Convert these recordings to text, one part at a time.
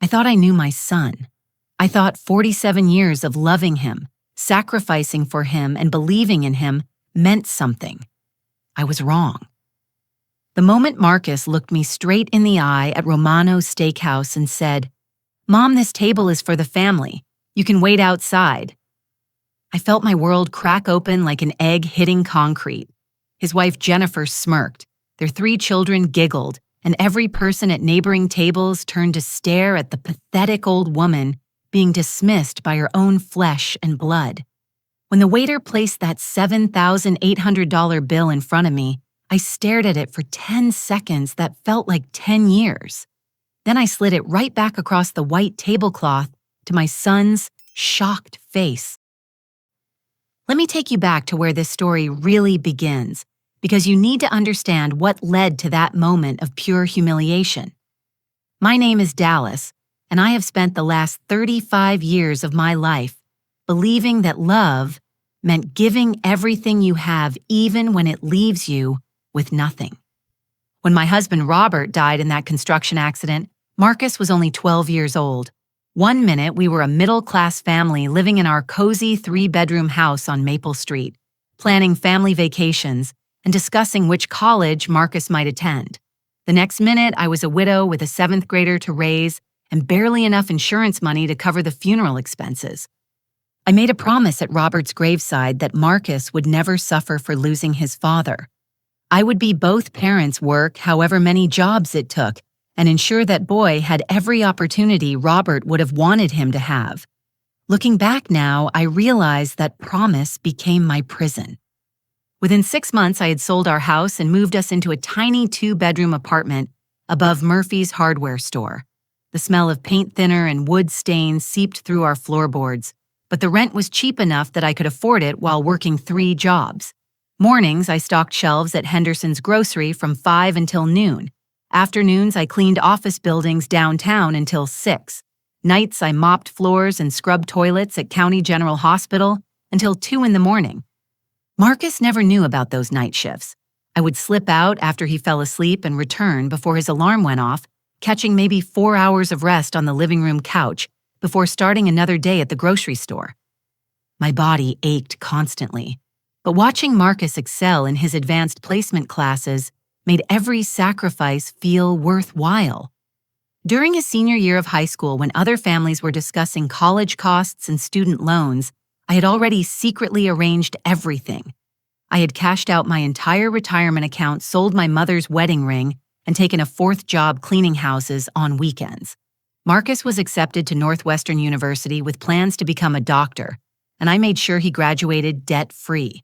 I thought I knew my son. I thought 47 years of loving him, sacrificing for him, and believing in him meant something. I was wrong. The moment Marcus looked me straight in the eye at Romano's Steakhouse and said, "Mom, this table is for the family. You can wait outside," I felt my world crack open like an egg hitting concrete. His wife Jennifer smirked, their 3 children giggled, and every person at neighboring tables turned to stare at the pathetic old woman being dismissed by her own flesh and blood. When the waiter placed that $7,800 bill in front of me, I stared at it for 10 seconds that felt like 10 years. Then I slid it right back across the white tablecloth to my son's shocked face. Let me take you back to where this story really begins, because you need to understand what led to that moment of pure humiliation. My name is Dallas, and I have spent the last 35 years of my life believing that love meant giving everything you have even when it leaves you with nothing. When my husband Robert died in that construction accident, Marcus was only 12 years old. One minute, we were a middle-class family living in our cozy 3-bedroom house on Maple Street, planning family vacations and discussing which college Marcus might attend. The next minute, I was a widow with a 7th grader to raise and barely enough insurance money to cover the funeral expenses. I made a promise at Robert's graveside that Marcus would never suffer for losing his father. I would be both parents' work however many jobs it took, and ensure that boy had every opportunity Robert would have wanted him to have. Looking back now, I realized that promise became my prison. Within 6 months, I had sold our house and moved us into a tiny 2-bedroom apartment above Murphy's hardware store. The smell of paint thinner and wood stains seeped through our floorboards, but the rent was cheap enough that I could afford it while working 3 jobs. Mornings, I stocked shelves at Henderson's Grocery from 5 until noon. Afternoons, I cleaned office buildings downtown until 6. Nights, I mopped floors and scrubbed toilets at County General Hospital until 2 in the morning. Marcus never knew about those night shifts. I would slip out after he fell asleep and return before his alarm went off, catching maybe 4 hours of rest on the living room couch before starting another day at the grocery store. My body ached constantly, but watching Marcus excel in his advanced placement classes made every sacrifice feel worthwhile. During his senior year of high school, when other families were discussing college costs and student loans, I had already secretly arranged everything. I had cashed out my entire retirement account, sold my mother's wedding ring, and taken a 4th job cleaning houses on weekends. Marcus was accepted to Northwestern University with plans to become a doctor, and I made sure he graduated debt-free.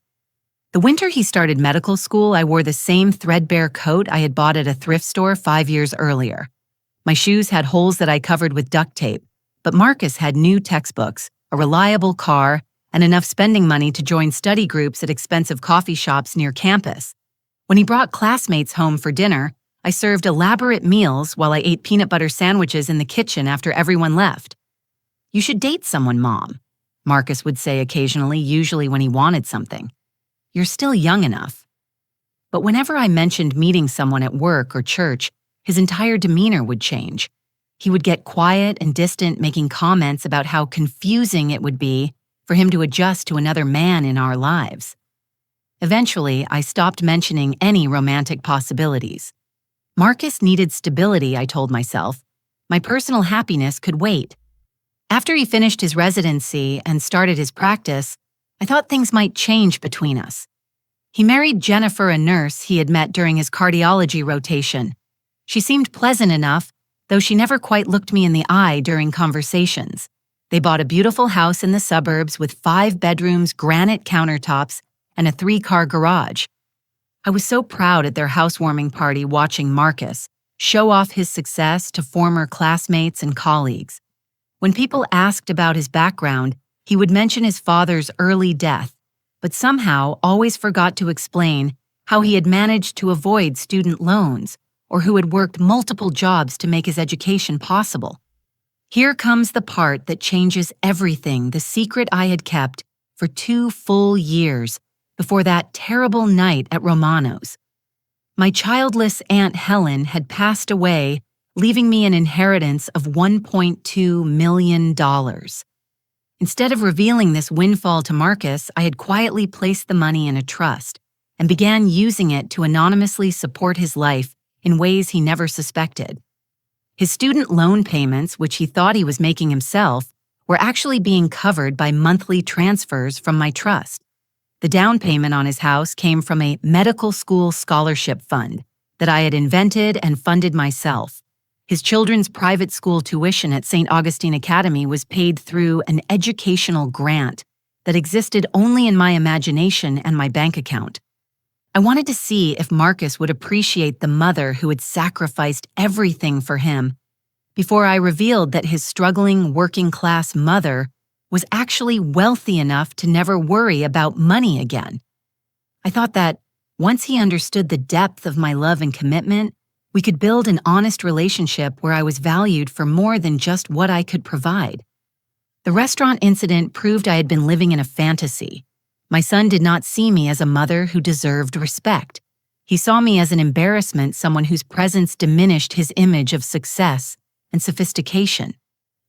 The winter he started medical school, I wore the same threadbare coat I had bought at a thrift store 5 years earlier. My shoes had holes that I covered with duct tape, but Marcus had new textbooks, a reliable car, and enough spending money to join study groups at expensive coffee shops near campus. When he brought classmates home for dinner, I served elaborate meals while I ate peanut butter sandwiches in the kitchen after everyone left. "You should date someone, Mom," Marcus would say occasionally, usually when he wanted something. "You're still young enough." But whenever I mentioned meeting someone at work or church, his entire demeanor would change. He would get quiet and distant, making comments about how confusing it would be for him to adjust to another man in our lives. Eventually, I stopped mentioning any romantic possibilities. Marcus needed stability, I told myself. My personal happiness could wait. After he finished his residency and started his practice, I thought things might change between us. He married Jennifer, a nurse he had met during his cardiology rotation. She seemed pleasant enough, though she never quite looked me in the eye during conversations. They bought a beautiful house in the suburbs with 5 bedrooms, granite countertops, and a 3-car garage. I was so proud at their housewarming party watching Marcus show off his success to former classmates and colleagues. When people asked about his background, he would mention his father's early death, but somehow always forgot to explain how he had managed to avoid student loans or who had worked multiple jobs to make his education possible. Here comes the part that changes everything, the secret I had kept for 2 full years before that terrible night at Romano's. My childless Aunt Helen had passed away leaving me an inheritance of $1.2 million. Instead of revealing this windfall to Marcus, I had quietly placed the money in a trust and began using it to anonymously support his life in ways he never suspected. His student loan payments, which he thought he was making himself, were actually being covered by monthly transfers from my trust. The down payment on his house came from a medical school scholarship fund that I had invented and funded myself. His children's private school tuition at St. Augustine Academy was paid through an educational grant that existed only in my imagination and my bank account. I wanted to see if Marcus would appreciate the mother who had sacrificed everything for him before I revealed that his struggling working-class mother was actually wealthy enough to never worry about money again. I thought that once he understood the depth of my love and commitment, we could build an honest relationship where I was valued for more than just what I could provide. The restaurant incident proved I had been living in a fantasy. My son did not see me as a mother who deserved respect. He saw me as an embarrassment, someone whose presence diminished his image of success and sophistication.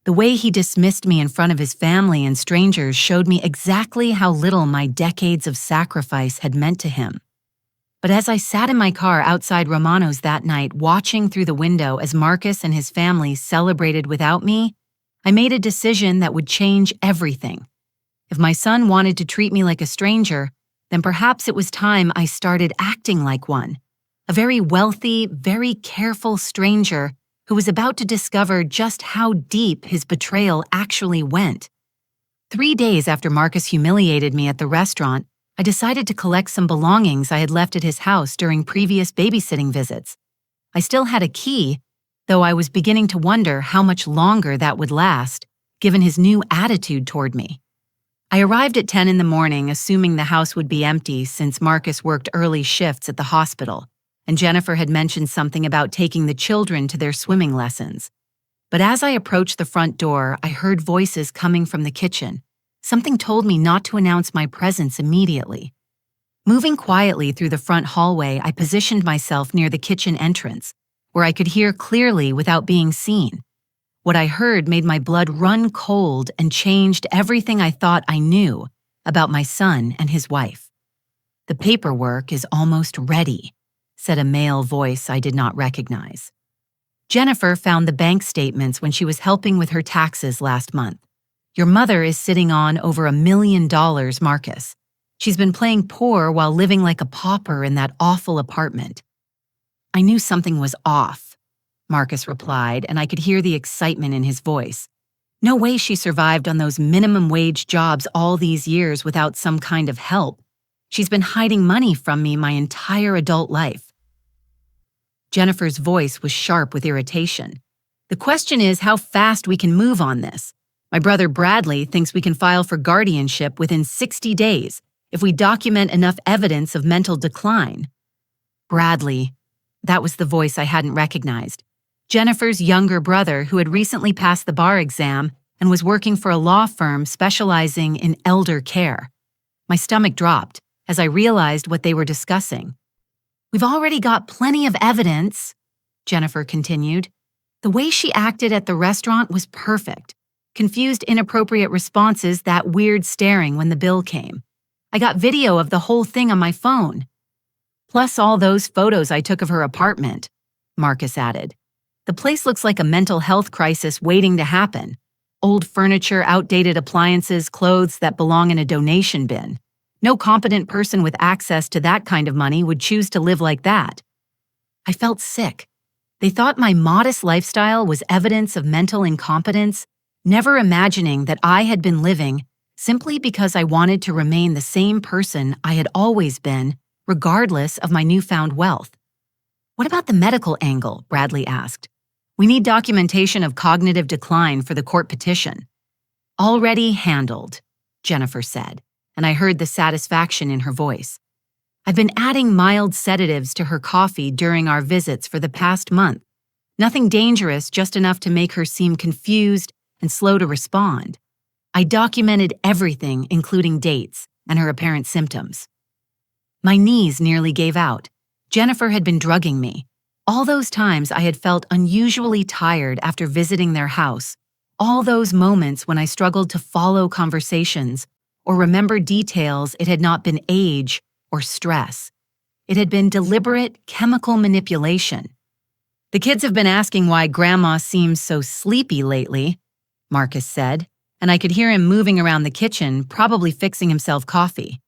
The way he dismissed me in front of his family and strangers showed me exactly how little my decades of sacrifice had meant to him. But as I sat in my car outside Romano's that night, watching through the window as Marcus and his family celebrated without me, I made a decision that would change everything. If my son wanted to treat me like a stranger, then perhaps it was time I started acting like one. A very wealthy, very careful stranger who was about to discover just how deep his betrayal actually went. 3 days after Marcus humiliated me at the restaurant, I decided to collect some belongings I had left at his house during previous babysitting visits. I still had a key, though I was beginning to wonder how much longer that would last, given his new attitude toward me. I arrived at 10 in the morning, assuming the house would be empty since Marcus worked early shifts at the hospital, and Jennifer had mentioned something about taking the children to their swimming lessons. But as I approached the front door, I heard voices coming from the kitchen. Something told me not to announce my presence immediately. Moving quietly through the front hallway, I positioned myself near the kitchen entrance, where I could hear clearly without being seen. What I heard made my blood run cold and changed everything I thought I knew about my son and his wife. "The paperwork is almost ready," said a male voice I did not recognize. "Jennifer found the bank statements when she was helping with her taxes last month. Your mother is sitting on over $1 million, Marcus. She's been playing poor while living like a pauper in that awful apartment." I knew something was off, Marcus replied, and I could hear the excitement in his voice. No way she survived on those minimum wage jobs all these years without some kind of help. She's been hiding money from me my entire adult life. Jennifer's voice was sharp with irritation. "The question is how fast we can move on this. My brother Bradley thinks we can file for guardianship within 60 days if we document enough evidence of mental decline." Bradley. That was the voice I hadn't recognized. Jennifer's younger brother, who had recently passed the bar exam and was working for a law firm specializing in elder care. My stomach dropped as I realized what they were discussing. "We've already got plenty of evidence," Jennifer continued. "The way she acted at the restaurant was perfect. Confused, inappropriate responses, that weird staring when the bill came. I got video of the whole thing on my phone. Plus all those photos I took of her apartment," Marcus added. "The place looks like a mental health crisis waiting to happen. Old furniture, outdated appliances, clothes that belong in a donation bin. No competent person with access to that kind of money would choose to live like that." I felt sick. They thought my modest lifestyle was evidence of mental incompetence, never imagining that I had been living simply because I wanted to remain the same person I had always been, regardless of my newfound wealth. "What about the medical angle?" Bradley asked. "We need documentation of cognitive decline for the court petition." "Already handled," Jennifer said, and I heard the satisfaction in her voice. "I've been adding mild sedatives to her coffee during our visits for the past month. Nothing dangerous, just enough to make her seem confused and slow to respond. I documented everything, including dates and her apparent symptoms." My knees nearly gave out. Jennifer had been drugging me. All those times I had felt unusually tired after visiting their house, all those moments when I struggled to follow conversations or remember details, it had not been age or stress. It had been deliberate chemical manipulation. "The kids have been asking why Grandma seems so sleepy lately," Marcus said, and I could hear him moving around the kitchen, probably fixing himself coffee.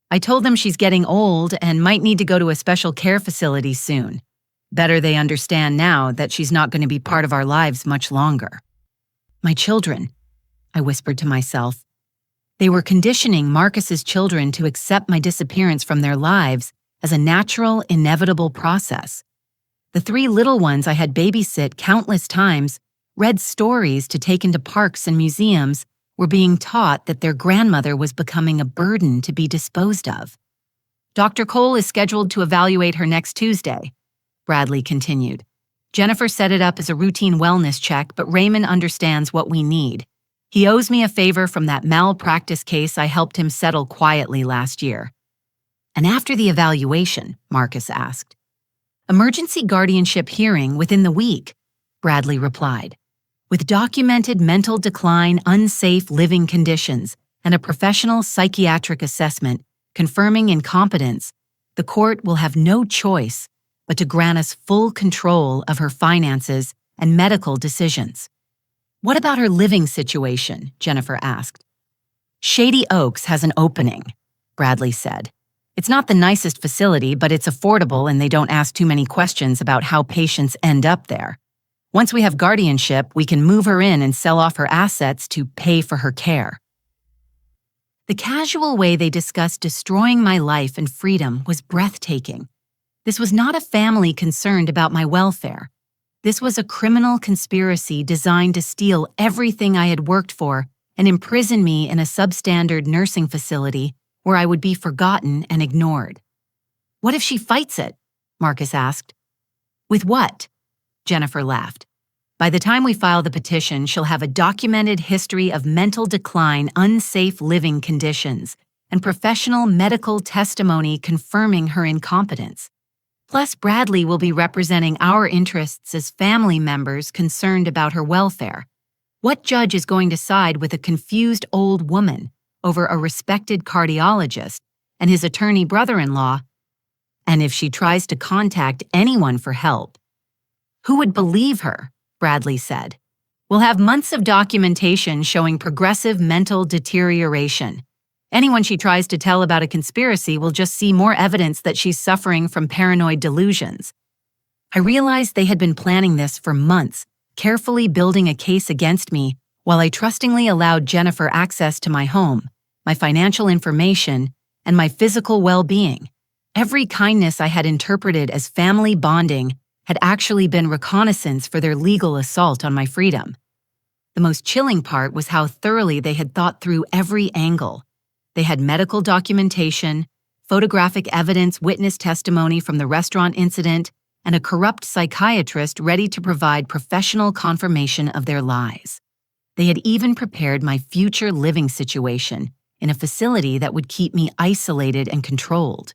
"I told them she's getting old and might need to go to a special care facility soon. Better they understand now that she's not going to be part of our lives much longer." "My children," I whispered to myself. They were conditioning Marcus's children to accept my disappearance from their lives as a natural, inevitable process. The 3 little ones I had babysit countless times, read stories to take into parks and museums, were being taught that their grandmother was becoming a burden to be disposed of. "Dr. Cole is scheduled to evaluate her next Tuesday," Bradley continued. "Jennifer set it up as a routine wellness check, but Raymond understands what we need. He owes me a favor from that malpractice case I helped him settle quietly last year." "And after the evaluation?" Marcus asked. "Emergency guardianship hearing within the week," Bradley replied. "With documented mental decline, unsafe living conditions, and a professional psychiatric assessment confirming incompetence, the court will have no choice but to grant us full control of her finances and medical decisions." "What about her living situation?" Jennifer asked. "Shady Oaks has an opening," Bradley said. "It's not the nicest facility, but it's affordable and they don't ask too many questions about how patients end up there. Once we have guardianship, we can move her in and sell off her assets to pay for her care." The casual way they discussed destroying my life and freedom was breathtaking. This was not a family concerned about my welfare. This was a criminal conspiracy designed to steal everything I had worked for and imprison me in a substandard nursing facility where I would be forgotten and ignored. "What if she fights it?" Marcus asked. "With what?" Jennifer laughed. "By the time we file the petition, she'll have a documented history of mental decline, unsafe living conditions, and professional medical testimony confirming her incompetence. Plus, Bradley will be representing our interests as family members concerned about her welfare. What judge is going to side with a confused old woman over a respected cardiologist and his attorney brother-in-law? And if she tries to contact anyone for help, who would believe her?" Bradley said. "We'll have months of documentation showing progressive mental deterioration. Anyone she tries to tell about a conspiracy will just see more evidence that she's suffering from paranoid delusions." I realized they had been planning this for months, carefully building a case against me while I trustingly allowed Jennifer access to my home, my financial information, and my physical well-being. Every kindness I had interpreted as family bonding had actually been reconnaissance for their legal assault on my freedom. The most chilling part was how thoroughly they had thought through every angle. They had medical documentation, photographic evidence, witness testimony from the restaurant incident, and a corrupt psychiatrist ready to provide professional confirmation of their lies. They had even prepared my future living situation in a facility that would keep me isolated and controlled.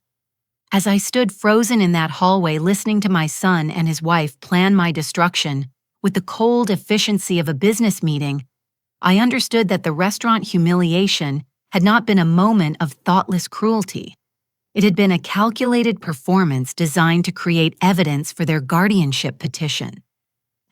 As I stood frozen in that hallway listening to my son and his wife plan my destruction with the cold efficiency of a business meeting, I understood that the restaurant humiliation had not been a moment of thoughtless cruelty. It had been a calculated performance designed to create evidence for their guardianship petition.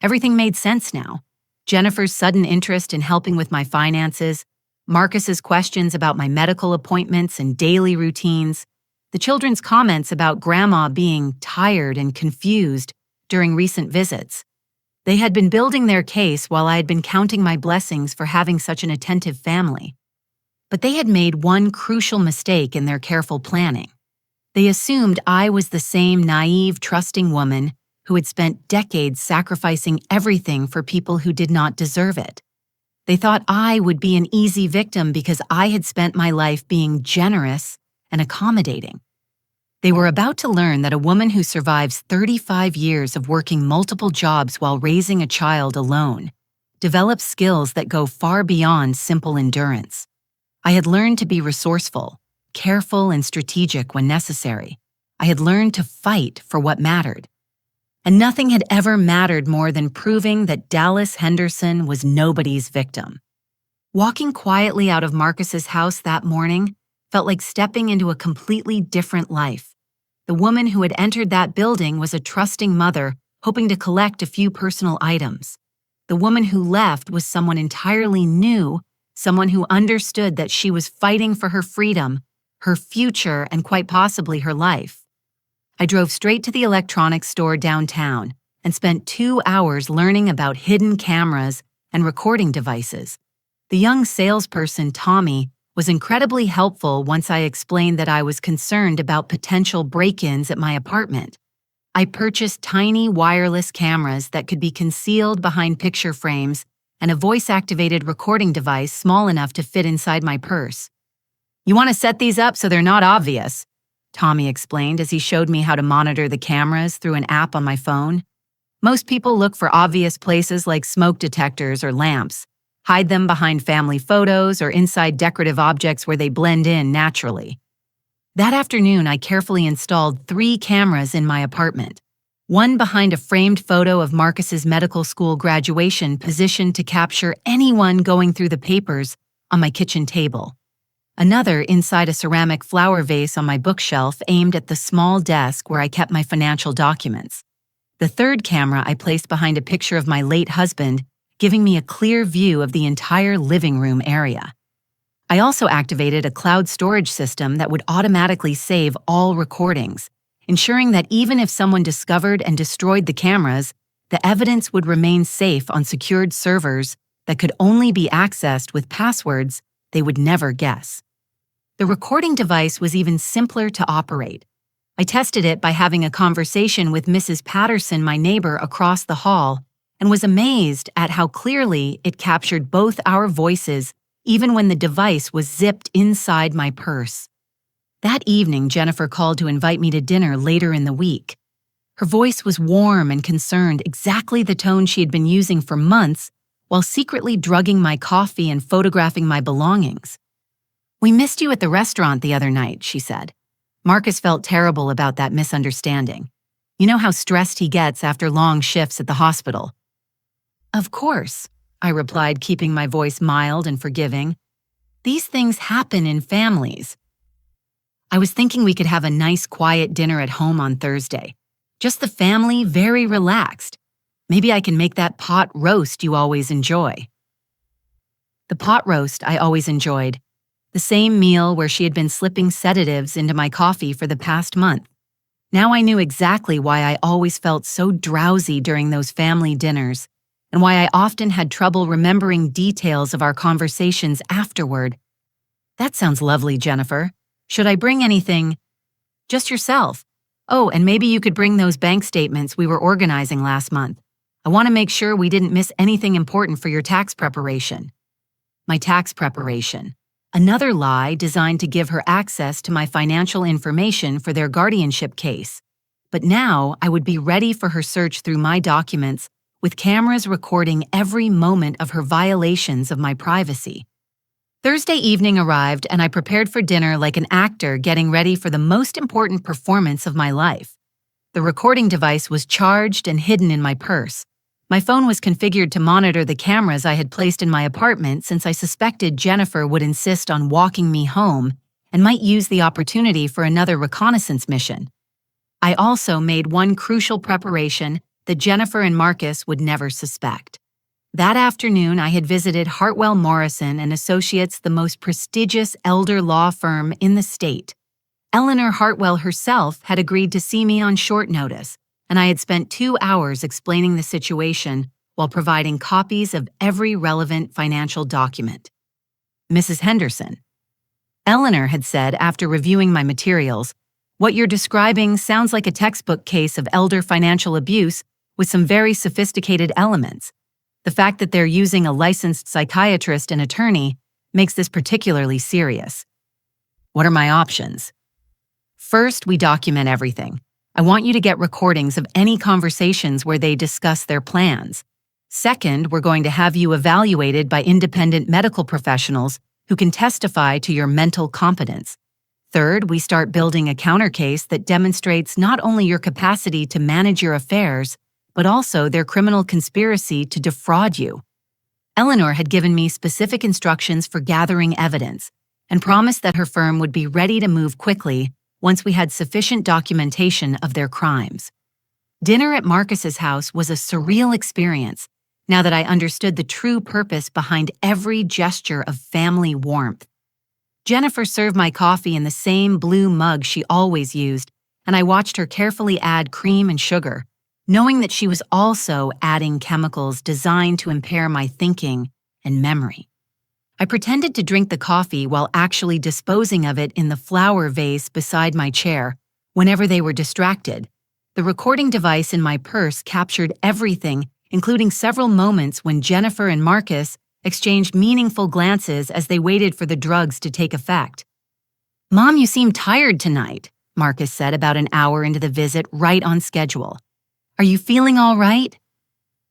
Everything made sense now. Jennifer's sudden interest in helping with my finances, Marcus's questions about my medical appointments and daily routines, the children's comments about Grandma being tired and confused during recent visits. They had been building their case while I had been counting my blessings for having such an attentive family. But they had made one crucial mistake in their careful planning. They assumed I was the same naive, trusting woman who had spent decades sacrificing everything for people who did not deserve it. They thought I would be an easy victim because I had spent my life being generous and accommodating. They were about to learn that a woman who survives 35 years of working multiple jobs while raising a child alone develops skills that go far beyond simple endurance. I had learned to be resourceful, careful, and strategic when necessary. I had learned to fight for what mattered. And nothing had ever mattered more than proving that Dallas Henderson was nobody's victim. Walking quietly out of Marcus's house that morning felt like stepping into a completely different life. The woman who had entered that building was a trusting mother hoping to collect a few personal items. The woman who left was someone entirely new, someone who understood that she was fighting for her freedom, her future, and quite possibly her life. I drove straight to the electronics store downtown and spent 2 hours learning about hidden cameras and recording devices. The young salesperson, Tommy, was incredibly helpful once I explained that I was concerned about potential break-ins at my apartment. I purchased tiny wireless cameras that could be concealed behind picture frames and a voice-activated recording device small enough to fit inside my purse. "You want to set these up so they're not obvious," Tommy explained as he showed me how to monitor the cameras through an app on my phone. "Most people look for obvious places like smoke detectors or lamps, hide them behind family photos or inside decorative objects where they blend in naturally." That afternoon, I carefully installed 3 cameras in my apartment. One behind a framed photo of Marcus's medical school graduation positioned to capture anyone going through the papers on my kitchen table. Another inside a ceramic flower vase on my bookshelf aimed at the small desk where I kept my financial documents. The third camera I placed behind a picture of my late husband, giving me a clear view of the entire living room area. I also activated a cloud storage system that would automatically save all recordings, ensuring that even if someone discovered and destroyed the cameras, the evidence would remain safe on secured servers that could only be accessed with passwords they would never guess. The recording device was even simpler to operate. I tested it by having a conversation with Mrs. Patterson, my neighbor across the hall, and was amazed at how clearly it captured both our voices even when the device was zipped inside my purse. That evening, Jennifer called to invite me to dinner later in the week. Her voice was warm and concerned, exactly the tone she had been using for months while secretly drugging my coffee and photographing my belongings. "We missed you at the restaurant the other night," she said. "Marcus felt terrible about that misunderstanding. You know how stressed he gets after long shifts at the hospital." "Of course," I replied, keeping my voice mild and forgiving. "These things happen in families." I was thinking we could have a nice quiet dinner at home on Thursday. Just the family, very relaxed. Maybe I can make that pot roast you always enjoy. The pot roast I always enjoyed. The same meal where she had been slipping sedatives into my coffee for the past month. Now I knew exactly why I always felt so drowsy during those family dinners, and why I often had trouble remembering details of our conversations afterward. "That sounds lovely, Jennifer. Should I bring anything?" "Just yourself. Oh, and maybe you could bring those bank statements we were organizing last month. I want to make sure we didn't miss anything important for your tax preparation." My tax preparation. Another lie designed to give her access to my financial information for their guardianship case. But now I would be ready for her search through my documents, with cameras recording every moment of her violations of my privacy. Thursday evening arrived, and I prepared for dinner like an actor getting ready for the most important performance of my life. The recording device was charged and hidden in my purse. My phone was configured to monitor the cameras I had placed in my apartment since I suspected Jennifer would insist on walking me home and might use the opportunity for another reconnaissance mission. I also made one crucial preparation that Jennifer and Marcus would never suspect. That afternoon, I had visited Hartwell Morrison and Associates, the most prestigious elder law firm in the state. Eleanor Hartwell herself had agreed to see me on short notice, and I had spent 2 hours explaining the situation while providing copies of every relevant financial document. "Mrs. Henderson," Eleanor had said after reviewing my materials, "what you're describing sounds like a textbook case of elder financial abuse with some very sophisticated elements. The fact that they're using a licensed psychiatrist and attorney makes this particularly serious." "What are my options?" "First, we document everything. I want you to get recordings of any conversations where they discuss their plans. Second, we're going to have you evaluated by independent medical professionals who can testify to your mental competence. Third, we start building a counter case that demonstrates not only your capacity to manage your affairs, but also their criminal conspiracy to defraud you. Eleanor had given me specific instructions for gathering evidence and promised that her firm would be ready to move quickly once we had sufficient documentation of their crimes. Dinner at Marcus's house was a surreal experience now that I understood the true purpose behind every gesture of family warmth. Jennifer served my coffee in the same blue mug she always used, and I watched her carefully add cream and sugar, knowing that she was also adding chemicals designed to impair my thinking and memory. I pretended to drink the coffee while actually disposing of it in the flower vase beside my chair whenever they were distracted. The recording device in my purse captured everything, including several moments when Jennifer and Marcus exchanged meaningful glances as they waited for the drugs to take effect. "Mom, you seem tired tonight," Marcus said about an hour into the visit, right on schedule. "Are you feeling all right?"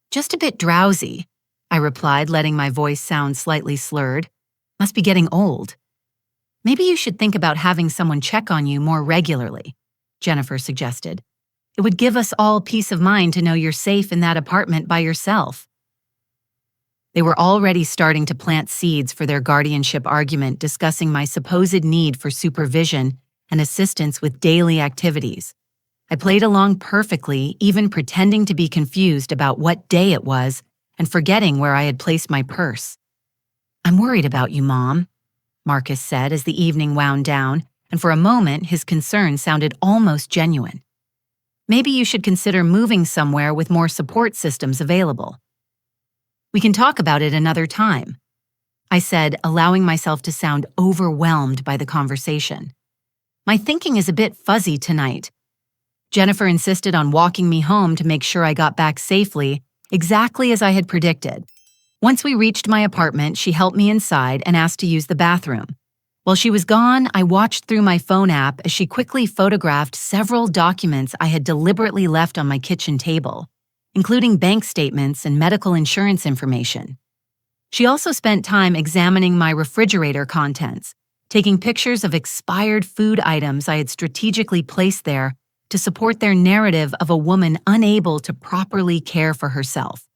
"Just a bit drowsy," I replied, letting my voice sound slightly slurred. "Must be getting old." "Maybe you should think about having someone check on you more regularly," Jennifer suggested. "It would give us all peace of mind to know you're safe in that apartment by yourself." They were already starting to plant seeds for their guardianship argument, discussing my supposed need for supervision and assistance with daily activities. I played along perfectly, even pretending to be confused about what day it was and forgetting where I had placed my purse. "I'm worried about you, Mom," Marcus said as the evening wound down, and for a moment his concern sounded almost genuine. "Maybe you should consider moving somewhere with more support systems available." "We can talk about it another time," I said, allowing myself to sound overwhelmed by the conversation. "My thinking is a bit fuzzy tonight." Jennifer insisted on walking me home to make sure I got back safely, exactly as I had predicted. Once we reached my apartment, she helped me inside and asked to use the bathroom. While she was gone, I watched through my phone app as she quickly photographed several documents I had deliberately left on my kitchen table, including bank statements and medical insurance information. She also spent time examining my refrigerator contents, taking pictures of expired food items I had strategically placed there to support their narrative of a woman unable to properly care for herself.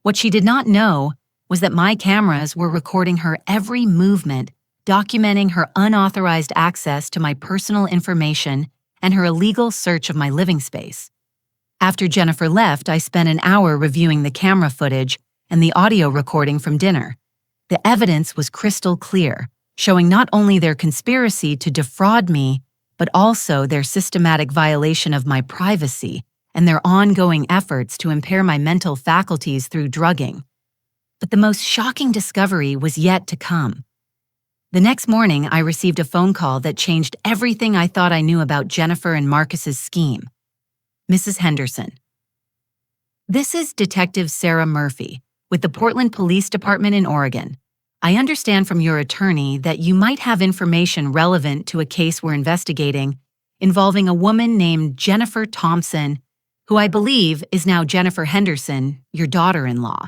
What she did not know was that my cameras were recording her every movement, documenting her unauthorized access to my personal information and her illegal search of my living space. After Jennifer left, I spent an hour reviewing the camera footage and the audio recording from dinner. The evidence was crystal clear, showing not only their conspiracy to defraud me, but also their systematic violation of my privacy and their ongoing efforts to impair my mental faculties through drugging. But the most shocking discovery was yet to come. The next morning, I received a phone call that changed everything I thought I knew about Jennifer and Marcus's scheme. "Mrs. Henderson. This is Detective Sarah Murphy with the Portland Police Department in Oregon. I understand from your attorney that you might have information relevant to a case we're investigating involving a woman named Jennifer Thompson, who I believe is now Jennifer Henderson, your daughter-in-law."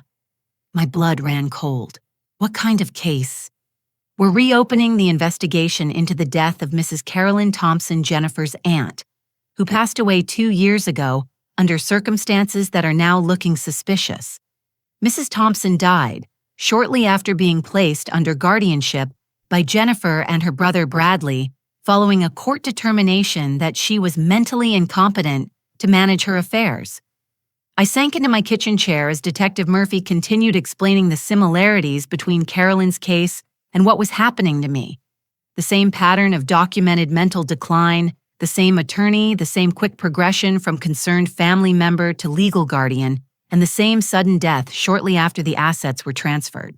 My blood ran cold. What kind of case? "We're reopening the investigation into the death of Mrs. Carolyn Thompson, Jennifer's aunt, who passed away 2 years ago under circumstances that are now looking suspicious. Mrs. Thompson died shortly after being placed under guardianship by Jennifer and her brother Bradley following a court determination that she was mentally incompetent to manage her affairs." I sank into my kitchen chair as Detective Murphy continued explaining the similarities between Carolyn's case and what was happening to me. The same pattern of documented mental decline, the same attorney, the same quick progression from concerned family member to legal guardian, and the same sudden death shortly after the assets were transferred.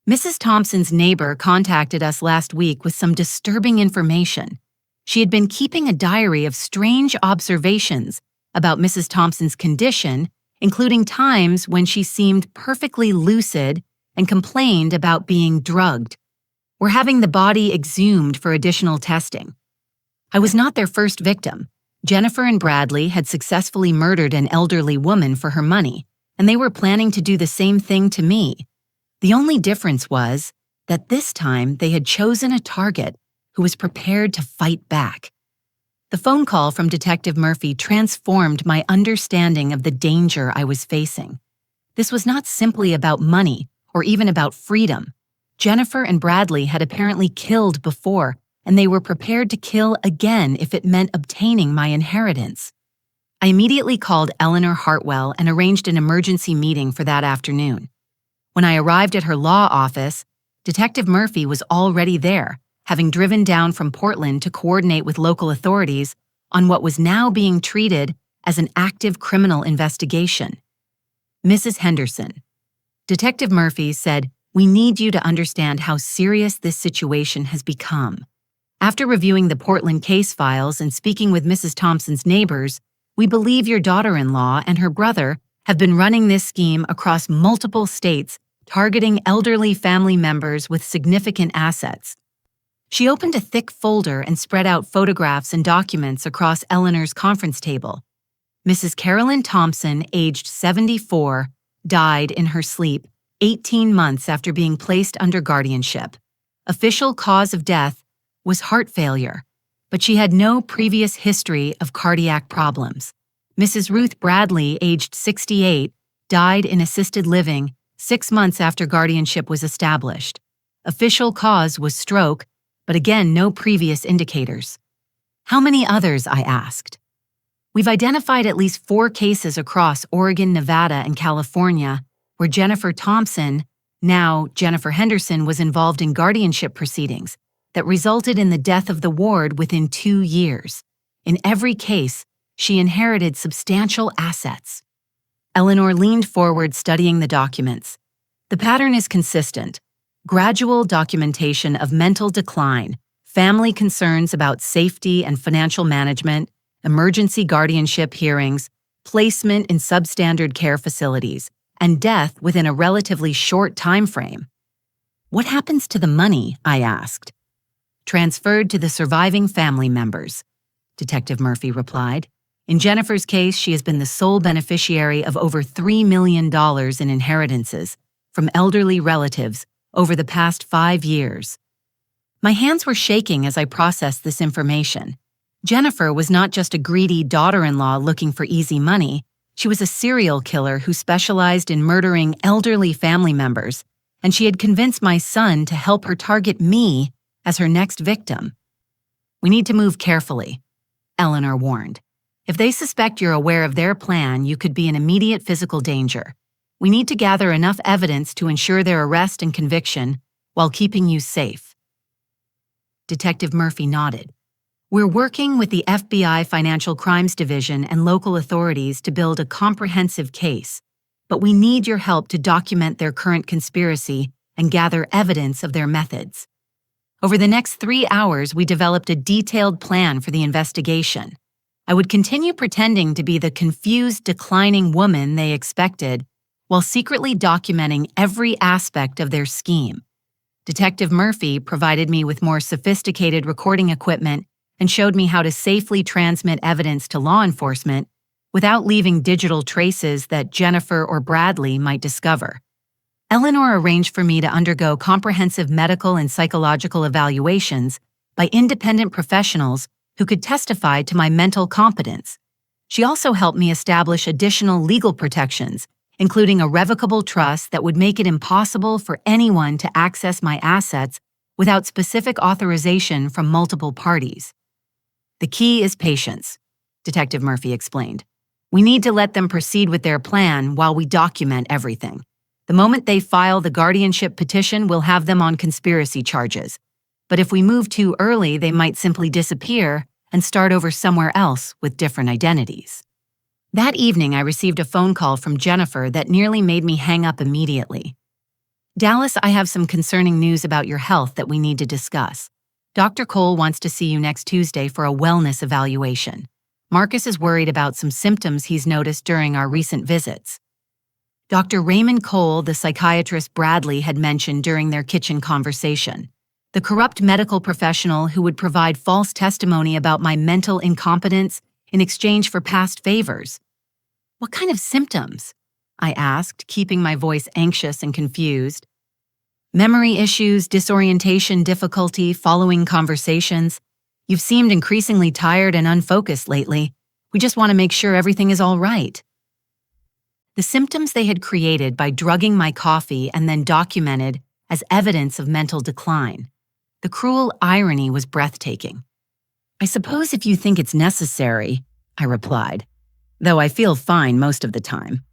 Mrs. Thompson's neighbor contacted us last week with some disturbing information. She had been keeping a diary of strange observations about Mrs. Thompson's condition, including times when she seemed perfectly lucid and complained about being drugged. "We're having the body exhumed for additional testing." I was not their first victim. Jennifer and Bradley had successfully murdered an elderly woman for her money, and they were planning to do the same thing to me. The only difference was that this time they had chosen a target who was prepared to fight back. The phone call from Detective Murphy transformed my understanding of the danger I was facing. This was not simply about money or even about freedom. Jennifer and Bradley had apparently killed before, and they were prepared to kill again if it meant obtaining my inheritance. I immediately called Eleanor Hartwell and arranged an emergency meeting for that afternoon. When I arrived at her law office, Detective Murphy was already there, having driven down from Portland to coordinate with local authorities on what was now being treated as an active criminal investigation. Mrs. Henderson, Detective Murphy said, "We need you to understand how serious this situation has become. After reviewing the Portland case files and speaking with Mrs. Thompson's neighbors, we believe your daughter-in-law and her brother have been running this scheme across multiple states, targeting elderly family members with significant assets." She opened a thick folder and spread out photographs and documents across Eleanor's conference table. Mrs. Carolyn Thompson, aged 74, died in her sleep 18 months after being placed under guardianship. Official cause of death was heart failure, but she had no previous history of cardiac problems. Mrs. Ruth Bradley, aged 68, died in assisted living 6 months after guardianship was established. Official cause was stroke, but again, no previous indicators. How many others? I asked. We've identified at least 4 cases across Oregon, Nevada, and California where Jennifer Thompson, now Jennifer Henderson, was involved in guardianship proceedings that resulted in the death of the ward within 2 years. In every case, she inherited substantial assets. Eleanor leaned forward, studying the documents. The pattern is consistent. Gradual documentation of mental decline, family concerns about safety and financial management, emergency guardianship hearings, placement in substandard care facilities, and death within a relatively short time frame. What happens to the money? I asked. Transferred to the surviving family members, Detective Murphy replied. In Jennifer's case, she has been the sole beneficiary of over $3 million in inheritances from elderly relatives over the past 5 years. My hands were shaking as I processed this information. Jennifer was not just a greedy daughter-in-law looking for easy money. She was a serial killer who specialized in murdering elderly family members, and she had convinced my son to help her target me as her next victim. We need to move carefully, Eleanor warned. If they suspect you're aware of their plan, you could be in immediate physical danger. We need to gather enough evidence to ensure their arrest and conviction while keeping you safe. Detective Murphy nodded. We're working with the FBI Financial Crimes Division and local authorities to build a comprehensive case, but we need your help to document their current conspiracy and gather evidence of their methods. Over the next 3 hours, we developed a detailed plan for the investigation. I would continue pretending to be the confused, declining woman they expected, while secretly documenting every aspect of their scheme. Detective Murphy provided me with more sophisticated recording equipment and showed me how to safely transmit evidence to law enforcement without leaving digital traces that Jennifer or Bradley might discover. Eleanor arranged for me to undergo comprehensive medical and psychological evaluations by independent professionals who could testify to my mental competence. She also helped me establish additional legal protections, including a revocable trust that would make it impossible for anyone to access my assets without specific authorization from multiple parties. The key is patience, Detective Murphy explained. We need to let them proceed with their plan while we document everything. The moment they file the guardianship petition, we'll have them on conspiracy charges. But if we move too early, they might simply disappear and start over somewhere else with different identities. That evening, I received a phone call from Jennifer that nearly made me hang up immediately. Dallas, I have some concerning news about your health that we need to discuss. Dr. Cole wants to see you next Tuesday for a wellness evaluation. Marcus is worried about some symptoms he's noticed during our recent visits. Dr. Raymond Cole, the psychiatrist Bradley had mentioned during their kitchen conversation. The corrupt medical professional who would provide false testimony about my mental incompetence in exchange for past favors. What kind of symptoms? I asked, keeping my voice anxious and confused. Memory issues, disorientation, difficulty, following conversations. You've seemed increasingly tired and unfocused lately. We just want to make sure everything is all right. The symptoms they had created by drugging my coffee and then documented as evidence of mental decline. The cruel irony was breathtaking. I suppose if you think it's necessary, I replied, though I feel fine most of the time.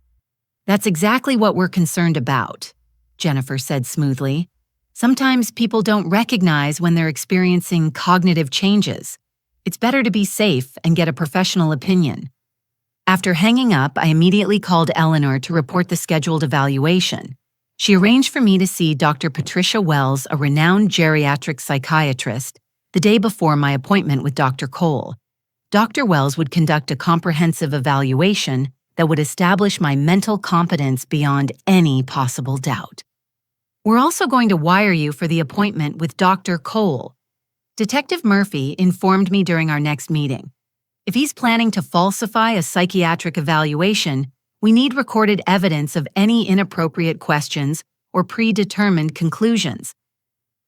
That's exactly what we're concerned about, Jennifer said smoothly. Sometimes people don't recognize when they're experiencing cognitive changes. It's better to be safe and get a professional opinion. After hanging up, I immediately called Eleanor to report the scheduled evaluation. She arranged for me to see Dr. Patricia Wells, a renowned geriatric psychiatrist, the day before my appointment with Dr. Cole. Dr. Wells would conduct a comprehensive evaluation that would establish my mental competence beyond any possible doubt. We're also going to wire you for the appointment with Dr. Cole. Detective Murphy informed me during our next meeting. If he's planning to falsify a psychiatric evaluation, we need recorded evidence of any inappropriate questions or predetermined conclusions.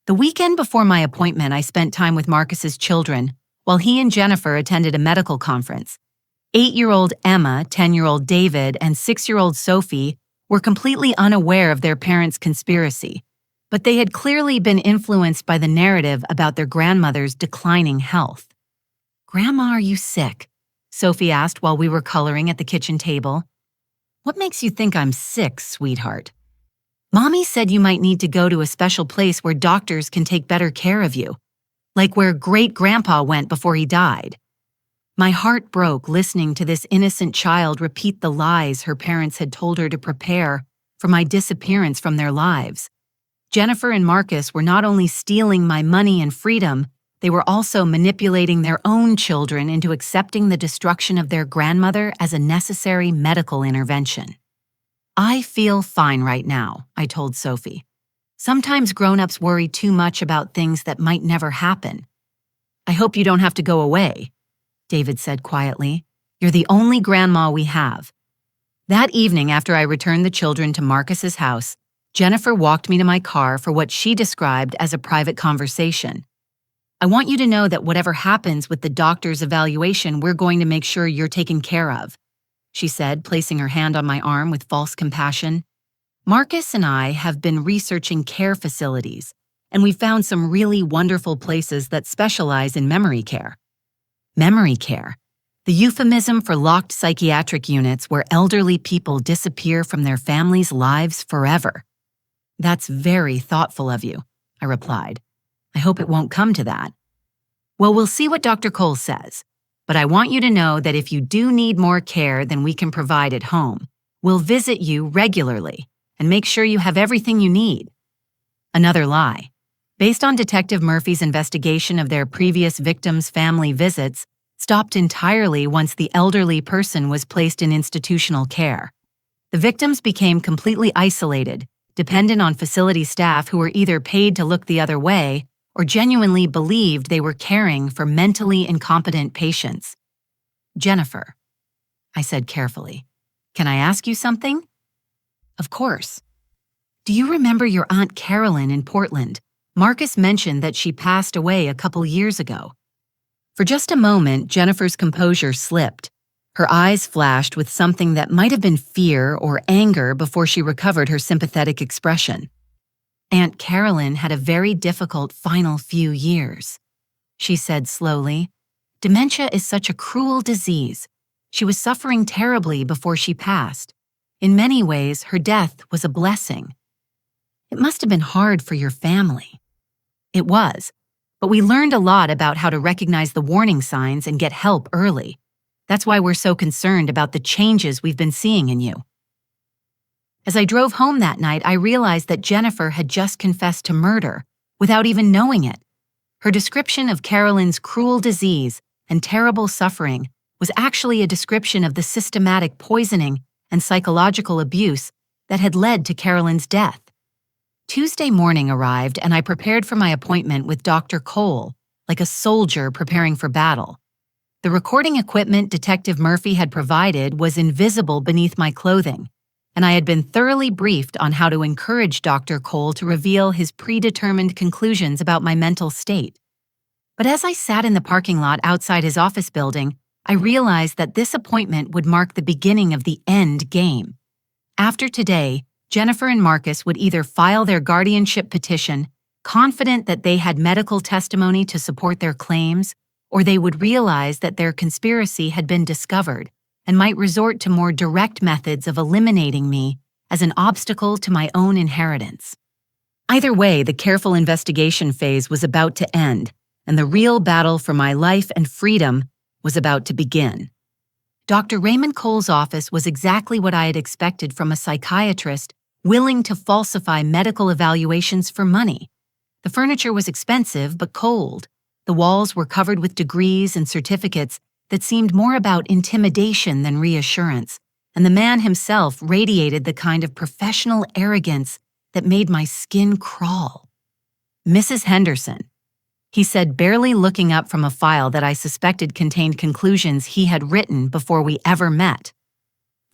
The weekend before my appointment, I spent time with Marcus's children while he and Jennifer attended a medical conference. 8-year-old Emma, 10-year-old David, and 6-year-old Sophie were completely unaware of their parents' conspiracy, but they had clearly been influenced by the narrative about their grandmother's declining health. "Grandma, are you sick?" Sophie asked while we were coloring at the kitchen table. "What makes you think I'm sick, sweetheart?" "Mommy said you might need to go to a special place where doctors can take better care of you, like where great-grandpa went before he died." My heart broke listening to this innocent child repeat the lies her parents had told her to prepare for my disappearance from their lives. Jennifer and Marcus were not only stealing my money and freedom, they were also manipulating their own children into accepting the destruction of their grandmother as a necessary medical intervention. "I feel fine right now," I told Sophie. "Sometimes grown-ups worry too much about things that might never happen." "I hope you don't have to go away," David said quietly. "You're the only grandma we have." That evening, after I returned the children to Marcus's house, Jennifer walked me to my car for what she described as a private conversation. "I want you to know that whatever happens with the doctor's evaluation, we're going to make sure you're taken care of," she said, placing her hand on my arm with false compassion. "Marcus and I have been researching care facilities, and we've found some really wonderful places that specialize in memory care." Memory care, the euphemism for locked psychiatric units where elderly people disappear from their families' lives forever. "That's very thoughtful of you," I replied. "I hope it won't come to that." "Well, we'll see what Dr. Cole says, but I want you to know that if you do need more care than we can provide at home, we'll visit you regularly and make sure you have everything you need." Another lie. Based on Detective Murphy's investigation of their previous victims' family visits, stopped entirely once the elderly person was placed in institutional care. The victims became completely isolated, dependent on facility staff who were either paid to look the other way or genuinely believed they were caring for mentally incompetent patients. "Jennifer," I said carefully, "can I ask you something?" "Of course." "Do you remember your Aunt Carolyn in Portland? Marcus mentioned that she passed away a couple years ago." For just a moment, Jennifer's composure slipped. Her eyes flashed with something that might have been fear or anger before she recovered her sympathetic expression. "Aunt Carolyn had a very difficult final few years," she said slowly. "Dementia is such a cruel disease. She was suffering terribly before she passed. In many ways, her death was a blessing. It must have been hard for your family." "It was, but we learned a lot about how to recognize the warning signs and get help early. That's why we're so concerned about the changes we've been seeing in you." As I drove home that night, I realized that Jennifer had just confessed to murder without even knowing it. Her description of Carolyn's cruel disease and terrible suffering was actually a description of the systematic poisoning and psychological abuse that had led to Carolyn's death. Tuesday morning arrived, and I prepared for my appointment with Dr. Cole, like a soldier preparing for battle. The recording equipment Detective Murphy had provided was invisible beneath my clothing, and I had been thoroughly briefed on how to encourage Dr. Cole to reveal his predetermined conclusions about my mental state. But as I sat in the parking lot outside his office building, I realized that this appointment would mark the beginning of the end game. After today, Jennifer and Marcus would either file their guardianship petition, confident that they had medical testimony to support their claims, or they would realize that their conspiracy had been discovered and might resort to more direct methods of eliminating me as an obstacle to my own inheritance. Either way, the careful investigation phase was about to end, and the real battle for my life and freedom was about to begin. Dr. Raymond Cole's office was exactly what I had expected from a psychiatrist willing to falsify medical evaluations for money. The furniture was expensive but cold. The walls were covered with degrees and certificates that seemed more about intimidation than reassurance, and the man himself radiated the kind of professional arrogance that made my skin crawl. "Mrs. Henderson," he said, barely looking up from a file that I suspected contained conclusions he had written before we ever met.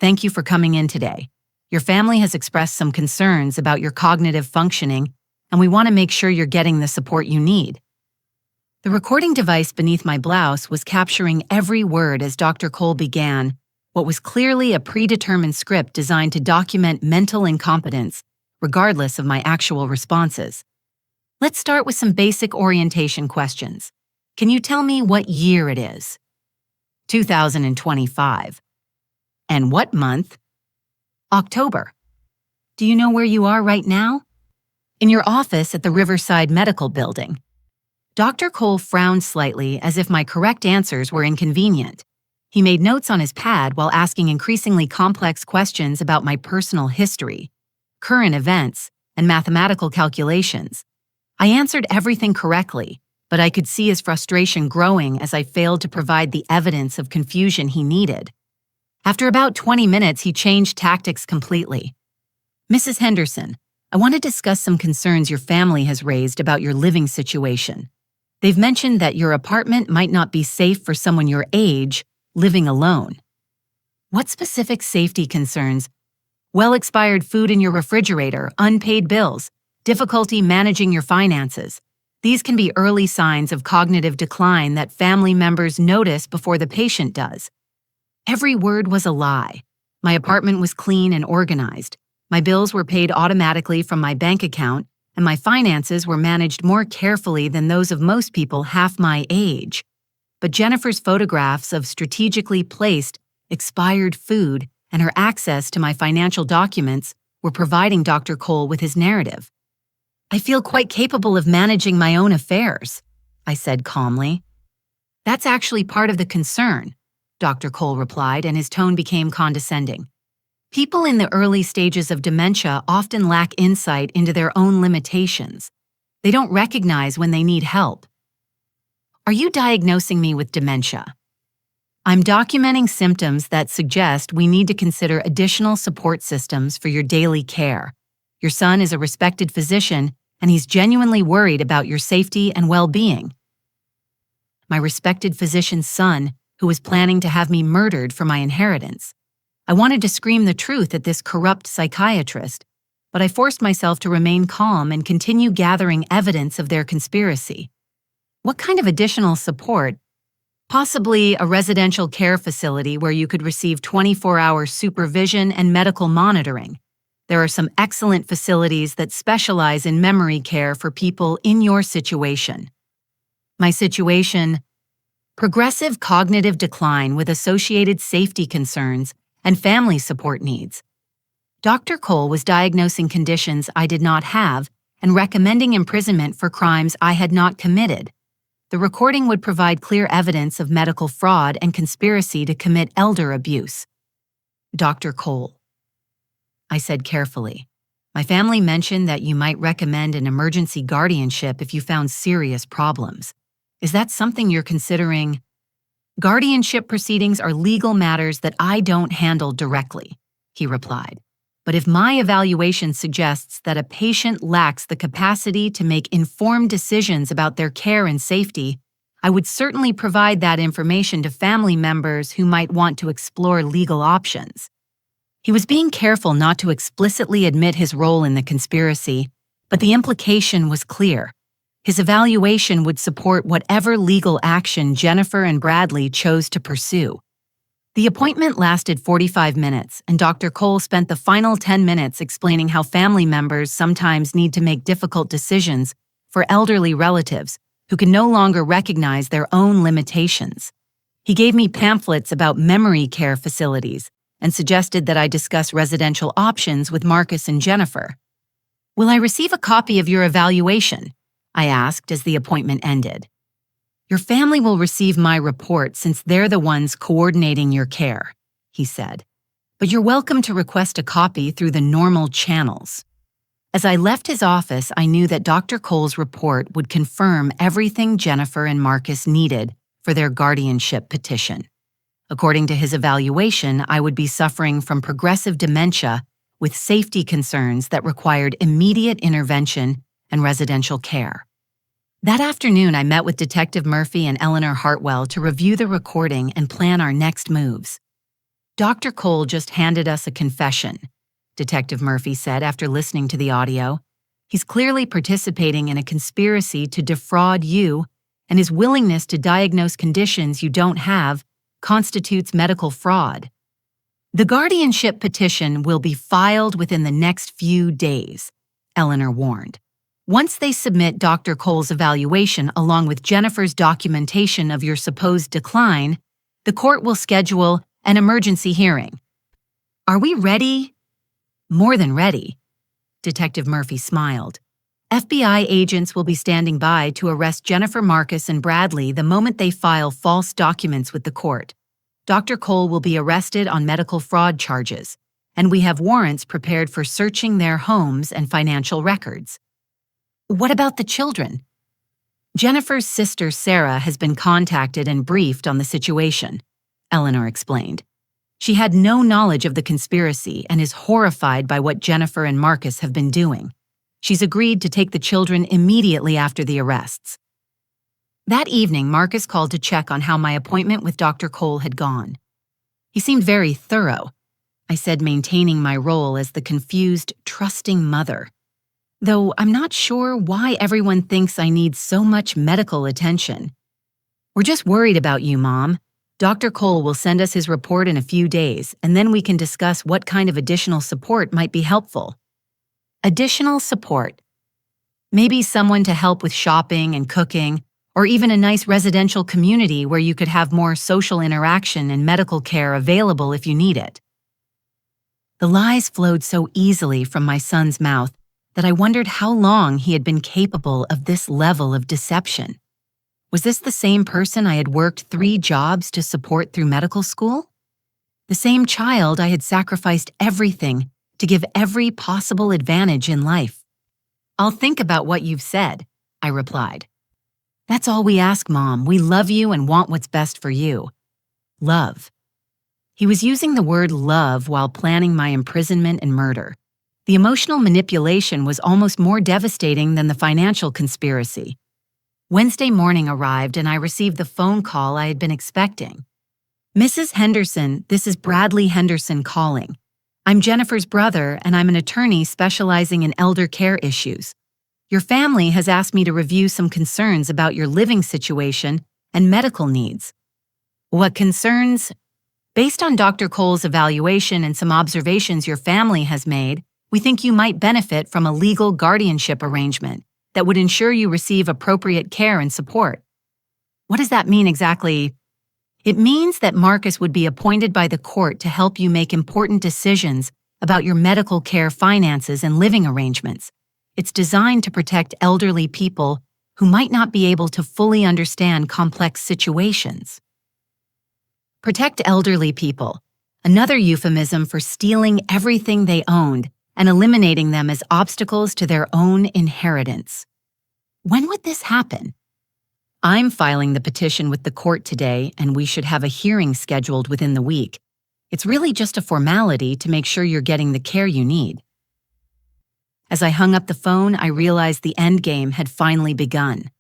"Thank you for coming in today. Your family has expressed some concerns about your cognitive functioning, and we want to make sure you're getting the support you need." The recording device beneath my blouse was capturing every word as Dr. Cole began what was clearly a predetermined script designed to document mental incompetence, regardless of my actual responses. Let's start with some basic orientation questions. Can you tell me what year it is? 2025. And what month? October. Do you know where you are right now? In your office at the Riverside Medical Building. Dr. Cole frowned slightly as if my correct answers were inconvenient. He made notes on his pad while asking increasingly complex questions about my personal history, current events, and mathematical calculations. I answered everything correctly, but I could see his frustration growing as I failed to provide the evidence of confusion he needed. After about 20 minutes, he changed tactics completely. "Mrs. Henderson, I want to discuss some concerns your family has raised about your living situation. They've mentioned that your apartment might not be safe for someone your age living alone." "What specific safety concerns?" "Well-expired food in your refrigerator, unpaid bills, difficulty managing your finances. These can be early signs of cognitive decline that family members notice before the patient does." Every word was a lie. My apartment was clean and organized. My bills were paid automatically from my bank account, and my finances were managed more carefully than those of most people half my age. But Jennifer's photographs of strategically placed, expired food and her access to my financial documents were providing Dr. Cole with his narrative. "I feel quite capable of managing my own affairs," I said calmly. "That's actually part of the concern," Dr. Cole replied, and his tone became condescending. "People in the early stages of dementia often lack insight into their own limitations. They don't recognize when they need help." "Are you diagnosing me with dementia?" "I'm documenting symptoms that suggest we need to consider additional support systems for your daily care. Your son is a respected physician, and he's genuinely worried about your safety and well-being." My respected physician's son, who was planning to have me murdered for my inheritance. I wanted to scream the truth at this corrupt psychiatrist, but I forced myself to remain calm and continue gathering evidence of their conspiracy. "What kind of additional support?" "Possibly a residential care facility where you could receive 24-hour supervision and medical monitoring. There are some excellent facilities that specialize in memory care for people in your situation." My situation: progressive cognitive decline with associated safety concerns and family support needs. Dr. Cole was diagnosing conditions I did not have and recommending imprisonment for crimes I had not committed. The recording would provide clear evidence of medical fraud and conspiracy to commit elder abuse. "Dr. Cole," I said carefully, "my family mentioned that you might recommend an emergency guardianship if you found serious problems. Is that something you're considering?" "Guardianship proceedings are legal matters that I don't handle directly," he replied. "But if my evaluation suggests that a patient lacks the capacity to make informed decisions about their care and safety, I would certainly provide that information to family members who might want to explore legal options." He was being careful not to explicitly admit his role in the conspiracy, but the implication was clear. His evaluation would support whatever legal action Jennifer and Bradley chose to pursue. The appointment lasted 45 minutes, and Dr. Cole spent the final 10 minutes explaining how family members sometimes need to make difficult decisions for elderly relatives who can no longer recognize their own limitations. He gave me pamphlets about memory care facilities and suggested that I discuss residential options with Marcus and Jennifer. "Will I receive a copy of your evaluation?" I asked as the appointment ended. "Your family will receive my report since they're the ones coordinating your care," he said. "But you're welcome to request a copy through the normal channels." As I left his office, I knew that Dr. Cole's report would confirm everything Jennifer and Marcus needed for their guardianship petition. According to his evaluation, I would be suffering from progressive dementia with safety concerns that required immediate intervention and residential care. That afternoon, I met with Detective Murphy and Eleanor Hartwell to review the recording and plan our next moves. "Dr. Cole just handed us a confession," Detective Murphy said after listening to the audio. "He's clearly participating in a conspiracy to defraud you, and his willingness to diagnose conditions you don't have constitutes medical fraud." "The guardianship petition will be filed within the next few days," Eleanor warned. "Once they submit Dr. Cole's evaluation along with Jennifer's documentation of your supposed decline, the court will schedule an emergency hearing." "Are we ready?" "More than ready," Detective Murphy smiled. "FBI agents will be standing by to arrest Jennifer, Marcus, and Bradley the moment they file false documents with the court. Dr. Cole will be arrested on medical fraud charges, and we have warrants prepared for searching their homes and financial records." "What about the children?" "Jennifer's sister, Sarah, has been contacted and briefed on the situation," Eleanor explained. "She had no knowledge of the conspiracy and is horrified by what Jennifer and Marcus have been doing. She's agreed to take the children immediately after the arrests." That evening, Marcus called to check on how my appointment with Dr. Cole had gone. He seemed very thorough, I said, maintaining my role as the confused, trusting mother. "Though I'm not sure why everyone thinks I need so much medical attention." "We're just worried about you, Mom. Dr. Cole will send us his report in a few days, and then we can discuss what kind of additional support might be helpful." "Additional support?" "Maybe someone to help with shopping and cooking, or even a nice residential community where you could have more social interaction and medical care available if you need it." The lies flowed so easily from my son's mouth that I wondered how long he had been capable of this level of deception. Was this the same person I had worked 3 jobs to support through medical school? The same child I had sacrificed everything to give every possible advantage in life? "I'll think about what you've said," I replied. "That's all we ask, Mom. We love you and want what's best for you." Love. He was using the word love while planning my imprisonment and murder. The emotional manipulation was almost more devastating than the financial conspiracy. Wednesday morning arrived and I received the phone call I had been expecting. "Mrs. Henderson, this is Bradley Henderson calling. I'm Jennifer's brother and I'm an attorney specializing in elder care issues. Your family has asked me to review some concerns about your living situation and medical needs." "What concerns?" "Based on Dr. Cole's evaluation and some observations your family has made, we think you might benefit from a legal guardianship arrangement that would ensure you receive appropriate care and support." "What does that mean exactly?" "It means that Marcus would be appointed by the court to help you make important decisions about your medical care finances and living arrangements. It's designed to protect elderly people who might not be able to fully understand complex situations." Protect elderly people, another euphemism for stealing everything they owned and eliminating them as obstacles to their own inheritance. When would this happen? "I'm filing the petition with the court today, and we should have a hearing scheduled within the week. It's really just a formality to make sure you're getting the care you need." As I hung up the phone, I realized the endgame had finally begun.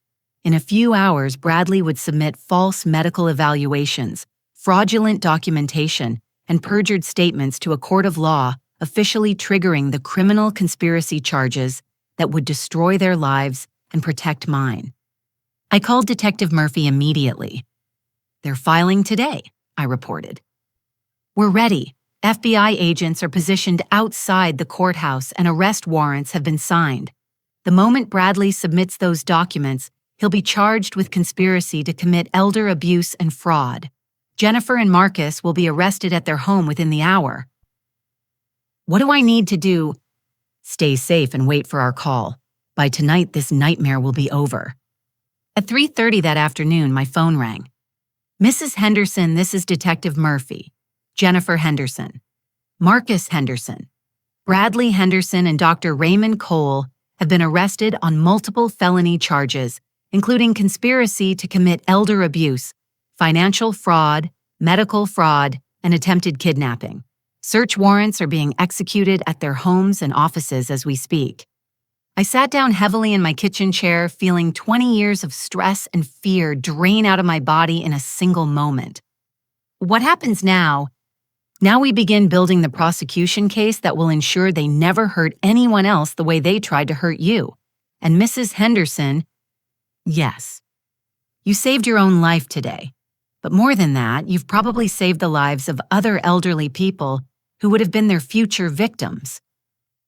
In a few hours, Bradley would submit false medical evaluations, fraudulent documentation, and perjured statements to a court of law, officially triggering the criminal conspiracy charges that would destroy their lives and protect mine. I called Detective Murphy immediately. "They're filing today," I reported. "We're ready. FBI agents are positioned outside the courthouse and arrest warrants have been signed. The moment Bradley submits those documents, he'll be charged with conspiracy to commit elder abuse and fraud. Jennifer and Marcus will be arrested at their home within the hour." "What do I need to do?" "Stay safe and wait for our call. By tonight, this nightmare will be over." At 3:30 that afternoon, my phone rang. "Mrs. Henderson, this is Detective Murphy. Jennifer Henderson. Marcus Henderson. Bradley Henderson and Dr. Raymond Cole have been arrested on multiple felony charges, including conspiracy to commit elder abuse, financial fraud, medical fraud, and attempted kidnapping. Search warrants are being executed at their homes and offices as we speak." I sat down heavily in my kitchen chair, feeling 20 years of stress and fear drain out of my body in a single moment. "What happens now?" "Now we begin building the prosecution case that will ensure they never hurt anyone else the way they tried to hurt you. And Mrs. Henderson, yes, you saved your own life today. But more than that, you've probably saved the lives of other elderly people who would have been their future victims."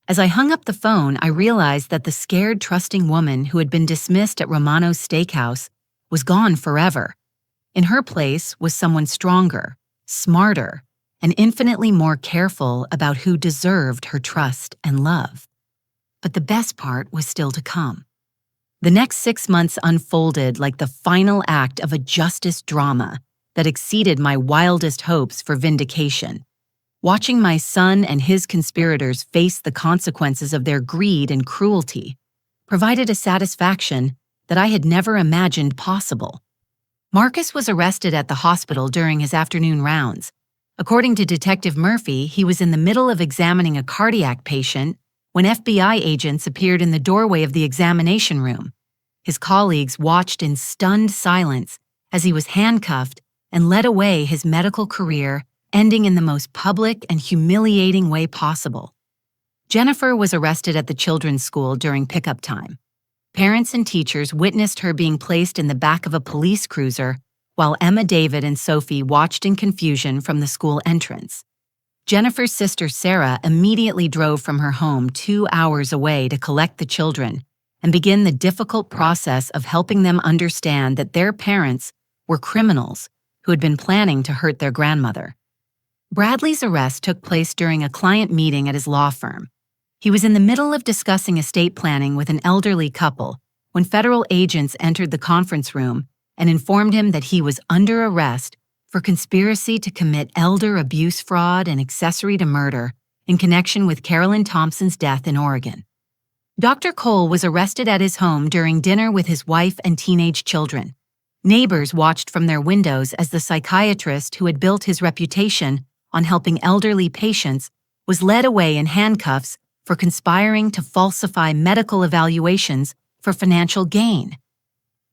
As I hung up the phone, I realized that the scared, trusting woman who had been dismissed at Romano's Steakhouse was gone forever. In her place was someone stronger, smarter, and infinitely more careful about who deserved her trust and love. But the best part was still to come. The next 6 months unfolded like the final act of a justice drama that exceeded my wildest hopes for vindication. Watching my son and his conspirators face the consequences of their greed and cruelty provided a satisfaction that I had never imagined possible. Marcus was arrested at the hospital during his afternoon rounds. According to Detective Murphy, he was in the middle of examining a cardiac patient when FBI agents appeared in the doorway of the examination room. His colleagues watched in stunned silence as he was handcuffed and led away his medical career, ending in the most public and humiliating way possible. Jennifer was arrested at the children's school during pickup time. Parents and teachers witnessed her being placed in the back of a police cruiser while Emma, David, and Sophie watched in confusion from the school entrance. Jennifer's sister Sarah immediately drove from her home 2 hours away to collect the children and begin the difficult process of helping them understand that their parents were criminals who had been planning to hurt their grandmother. Bradley's arrest took place during a client meeting at his law firm. He was in the middle of discussing estate planning with an elderly couple when federal agents entered the conference room and informed him that he was under arrest for conspiracy to commit elder abuse fraud and accessory to murder in connection with Carolyn Thompson's death in Oregon. Dr. Cole was arrested at his home during dinner with his wife and teenage children. Neighbors watched from their windows as the psychiatrist who had built his reputation on helping elderly patients was led away in handcuffs for conspiring to falsify medical evaluations for financial gain.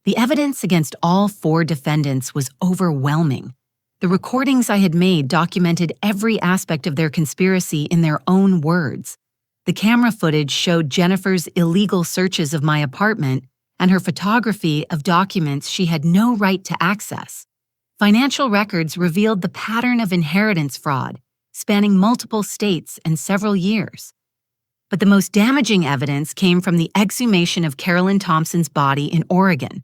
The evidence against all 4 defendants was overwhelming. The recordings I had made documented every aspect of their conspiracy in their own words. The camera footage showed Jennifer's illegal searches of my apartment and her photography of documents she had no right to access. Financial records revealed the pattern of inheritance fraud, spanning multiple states and several years. But the most damaging evidence came from the exhumation of Carolyn Thompson's body in Oregon.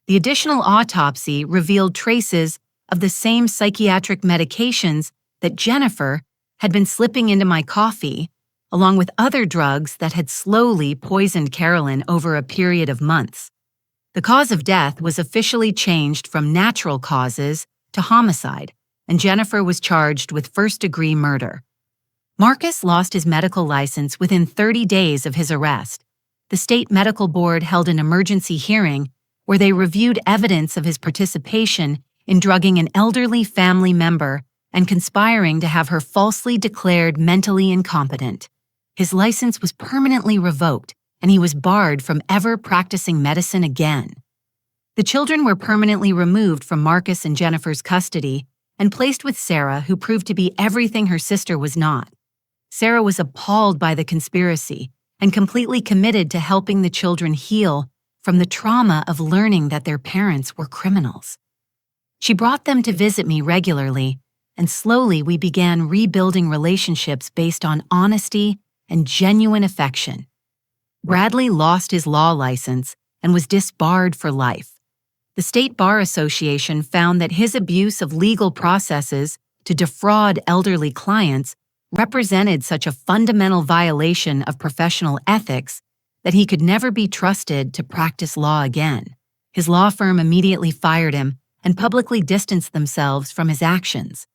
The additional autopsy revealed traces of the same psychiatric medications that Jennifer had been slipping into my coffee, along with other drugs that had slowly poisoned Carolyn over a period of months. The cause of death was officially changed from natural causes to homicide, and Jennifer was charged with first-degree murder. Marcus lost his medical license within 30 days of his arrest. The state medical board held an emergency hearing where they reviewed evidence of his participation in drugging an elderly family member and conspiring to have her falsely declared mentally incompetent. His license was permanently revoked, and he was barred from ever practicing medicine again. The children were permanently removed from Marcus and Jennifer's custody, and placed with Sarah, who proved to be everything her sister was not. Sarah was appalled by the conspiracy and completely committed to helping the children heal from the trauma of learning that their parents were criminals. She brought them to visit me regularly, and slowly we began rebuilding relationships based on honesty and genuine affection. Bradley lost his law license and was disbarred for life. The State Bar Association found that his abuse of legal processes to defraud elderly clients represented such a fundamental violation of professional ethics that he could never be trusted to practice law again. His law firm immediately fired him and publicly distanced themselves from his actions.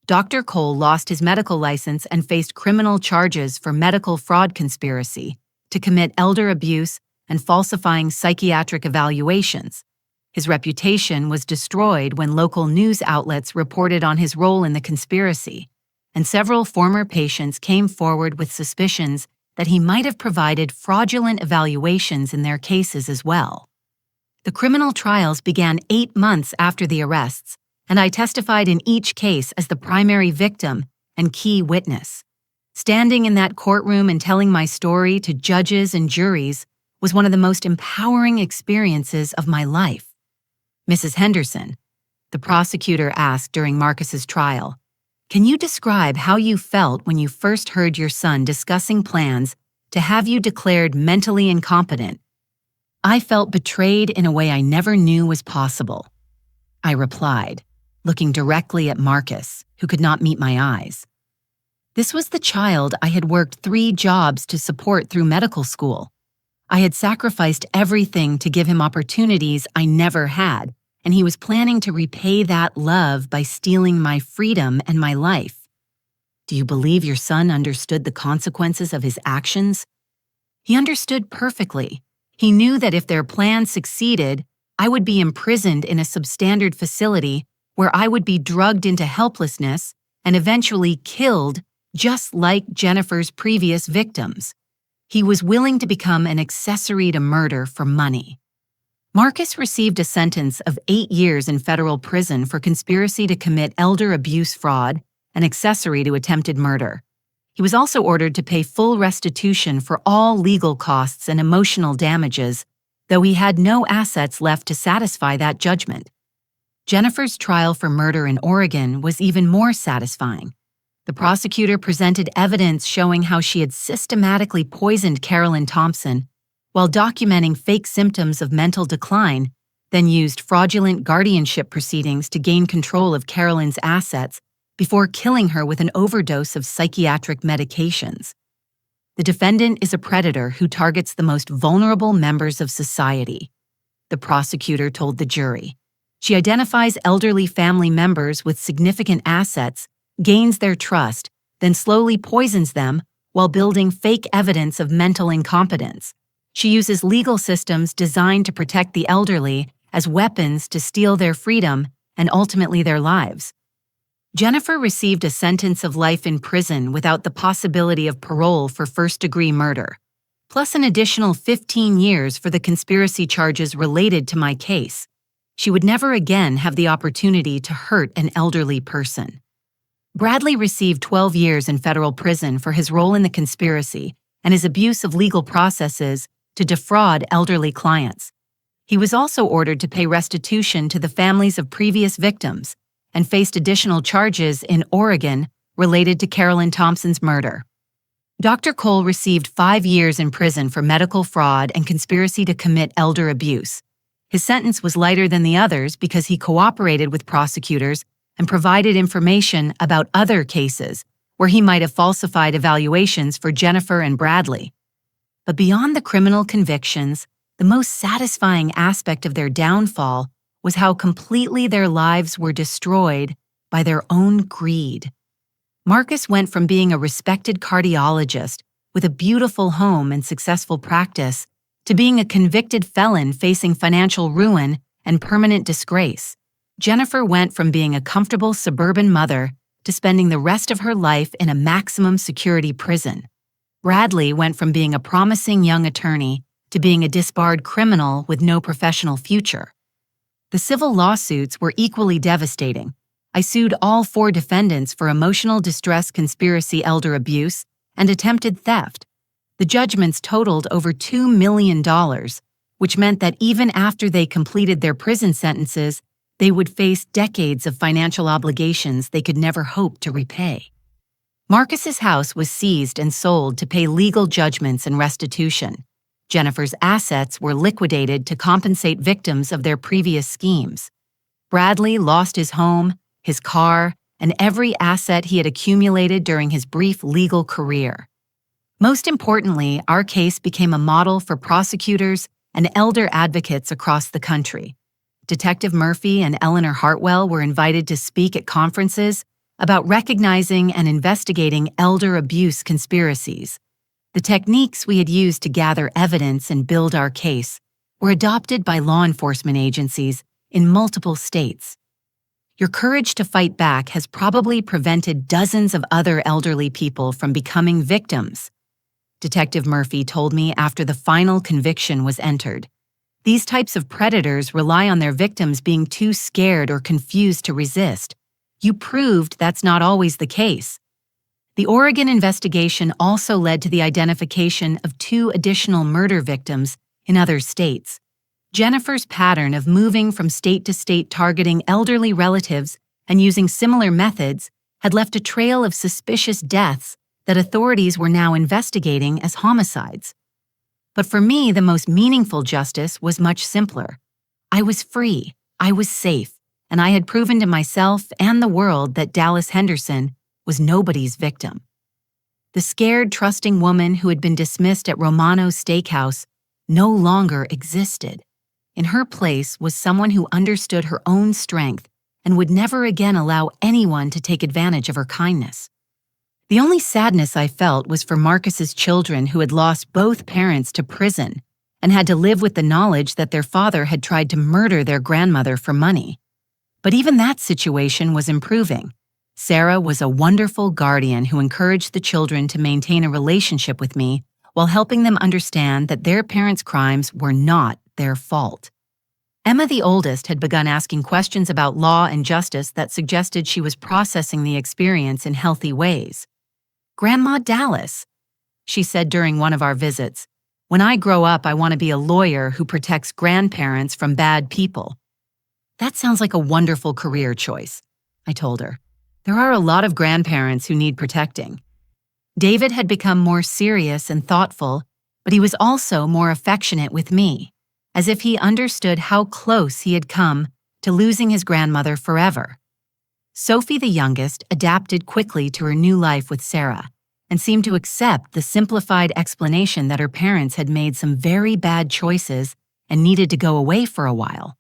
Dr. Cole lost his medical license and faced criminal charges for medical fraud conspiracy to commit elder abuse and falsifying psychiatric evaluations. His reputation was destroyed when local news outlets reported on his role in the conspiracy, and several former patients came forward with suspicions that he might have provided fraudulent evaluations in their cases as well. The criminal trials began 8 months after the arrests, and I testified in each case as the primary victim and key witness. Standing in that courtroom and telling my story to judges and juries was one of the most empowering experiences of my life. Mrs. Henderson, the prosecutor asked during Marcus's trial, "Can you describe how you felt when you first heard your son discussing plans to have you declared mentally incompetent?" "I felt betrayed in a way I never knew was possible," I replied, looking directly at Marcus, who could not meet my eyes. This was the child I had worked 3 jobs to support through medical school. I had sacrificed everything to give him opportunities I never had, and he was planning to repay that love by stealing my freedom and my life. "Do you believe your son understood the consequences of his actions?" "He understood perfectly. He knew that if their plan succeeded, I would be imprisoned in a substandard facility where I would be drugged into helplessness and eventually killed, just like Jennifer's previous victims. He was willing to become an accessory to murder for money." Marcus received a sentence of 8 years in federal prison for conspiracy to commit elder abuse fraud and accessory to attempted murder. He was also ordered to pay full restitution for all legal costs and emotional damages, though he had no assets left to satisfy that judgment. Jennifer's trial for murder in Oregon was even more satisfying. The prosecutor presented evidence showing how she had systematically poisoned Carolyn Thompson while documenting fake symptoms of mental decline, then used fraudulent guardianship proceedings to gain control of Carolyn's assets before killing her with an overdose of psychiatric medications. The defendant is a predator who targets the most vulnerable members of society, the prosecutor told the jury. She identifies elderly family members with significant assets, gains their trust, then slowly poisons them while building fake evidence of mental incompetence. She uses legal systems designed to protect the elderly as weapons to steal their freedom and ultimately their lives. Jennifer received a sentence of life in prison without the possibility of parole for first-degree murder, plus an additional 15 years for the conspiracy charges related to my case. She would never again have the opportunity to hurt an elderly person. Bradley received 12 years in federal prison for his role in the conspiracy and his abuse of legal processes to defraud elderly clients. He was also ordered to pay restitution to the families of previous victims and faced additional charges in Oregon related to Carolyn Thompson's murder. Dr. Cole received 5 years in prison for medical fraud and conspiracy to commit elder abuse. His sentence was lighter than the others because he cooperated with prosecutors and provided information about other cases where he might have falsified evaluations for Jennifer and Bradley. But beyond the criminal convictions, the most satisfying aspect of their downfall was how completely their lives were destroyed by their own greed. Marcus went from being a respected cardiologist with a beautiful home and successful practice to being a convicted felon facing financial ruin and permanent disgrace. Jennifer went from being a comfortable suburban mother to spending the rest of her life in a maximum security prison. Bradley went from being a promising young attorney to being a disbarred criminal with no professional future. The civil lawsuits were equally devastating. I sued all 4 defendants for emotional distress conspiracy, elder abuse, and attempted theft. The judgments totaled over $2 million, which meant that even after they completed their prison sentences, they would face decades of financial obligations they could never hope to repay. Marcus's house was seized and sold to pay legal judgments and restitution. Jennifer's assets were liquidated to compensate victims of their previous schemes. Bradley lost his home, his car, and every asset he had accumulated during his brief legal career. Most importantly, our case became a model for prosecutors and elder advocates across the country. Detective Murphy and Eleanor Hartwell were invited to speak at conferences about recognizing and investigating elder abuse conspiracies. The techniques we had used to gather evidence and build our case were adopted by law enforcement agencies in multiple states. Your courage to fight back has probably prevented dozens of other elderly people from becoming victims, Detective Murphy told me after the final conviction was entered. These types of predators rely on their victims being too scared or confused to resist. You proved that's not always the case. The Oregon investigation also led to the identification of 2 additional murder victims in other states. Jennifer's pattern of moving from state to state targeting elderly relatives and using similar methods had left a trail of suspicious deaths that authorities were now investigating as homicides. But for me, the most meaningful justice was much simpler. I was free, I was safe, and I had proven to myself and the world that Dallas Henderson was nobody's victim. The scared, trusting woman who had been dismissed at Romano's Steakhouse no longer existed. In her place was someone who understood her own strength and would never again allow anyone to take advantage of her kindness. The only sadness I felt was for Marcus's children who had lost both parents to prison and had to live with the knowledge that their father had tried to murder their grandmother for money. But even that situation was improving. Sarah was a wonderful guardian who encouraged the children to maintain a relationship with me while helping them understand that their parents' crimes were not their fault. Emma, the oldest, had begun asking questions about law and justice that suggested she was processing the experience in healthy ways. "Grandma Dallas," she said during one of our visits, "when I grow up, I want to be a lawyer who protects grandparents from bad people." "That sounds like a wonderful career choice," I told her. "There are a lot of grandparents who need protecting." David had become more serious and thoughtful, but he was also more affectionate with me, as if he understood how close he had come to losing his grandmother forever. Sophie, the youngest, adapted quickly to her new life with Sarah and seemed to accept the simplified explanation that her parents had made some very bad choices and needed to go away for a while.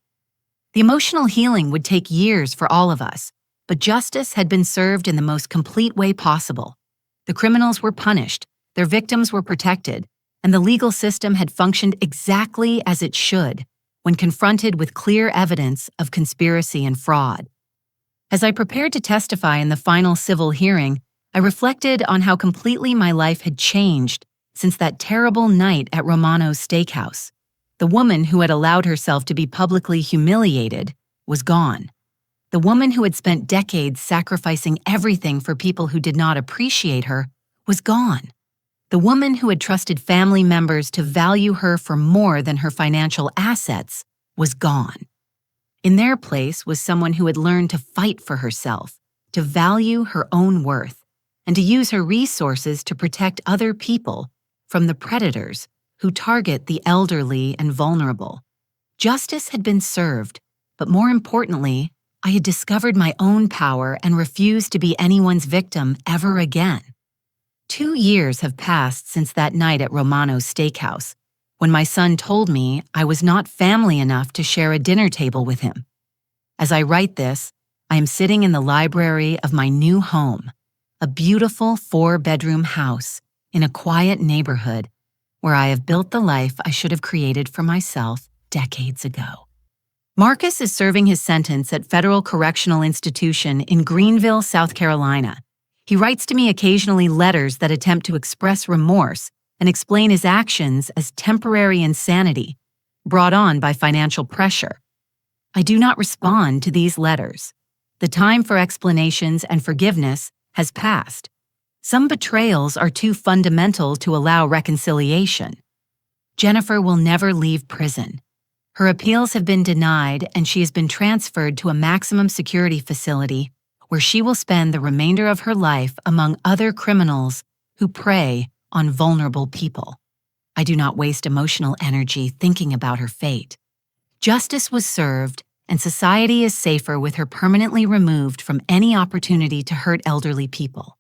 The emotional healing would take years for all of us, but justice had been served in the most complete way possible. The criminals were punished, their victims were protected, and the legal system had functioned exactly as it should when confronted with clear evidence of conspiracy and fraud. As I prepared to testify in the final civil hearing, I reflected on how completely my life had changed since that terrible night at Romano's Steakhouse. The woman who had allowed herself to be publicly humiliated was gone. The woman who had spent decades sacrificing everything for people who did not appreciate her was gone. The woman who had trusted family members to value her for more than her financial assets was gone. In their place was someone who had learned to fight for herself, to value her own worth, and to use her resources to protect other people from the predators who target the elderly and vulnerable. Justice had been served, but more importantly, I had discovered my own power and refused to be anyone's victim ever again. 2 years have passed since that night at Romano's Steakhouse, when my son told me I was not family enough to share a dinner table with him. As I write this, I am sitting in the library of my new home, a beautiful 4-bedroom house in a quiet neighborhood where I have built the life I should have created for myself decades ago. Marcus is serving his sentence at Federal Correctional Institution in Greenville, South Carolina. He writes to me occasionally letters that attempt to express remorse and explain his actions as temporary insanity brought on by financial pressure. I do not respond to these letters. The time for explanations and forgiveness has passed. Some betrayals are too fundamental to allow reconciliation. Jennifer will never leave prison. Her appeals have been denied, and she has been transferred to a maximum security facility where she will spend the remainder of her life among other criminals who prey on vulnerable people. I do not waste emotional energy thinking about her fate. Justice was served, and society is safer with her permanently removed from any opportunity to hurt elderly people.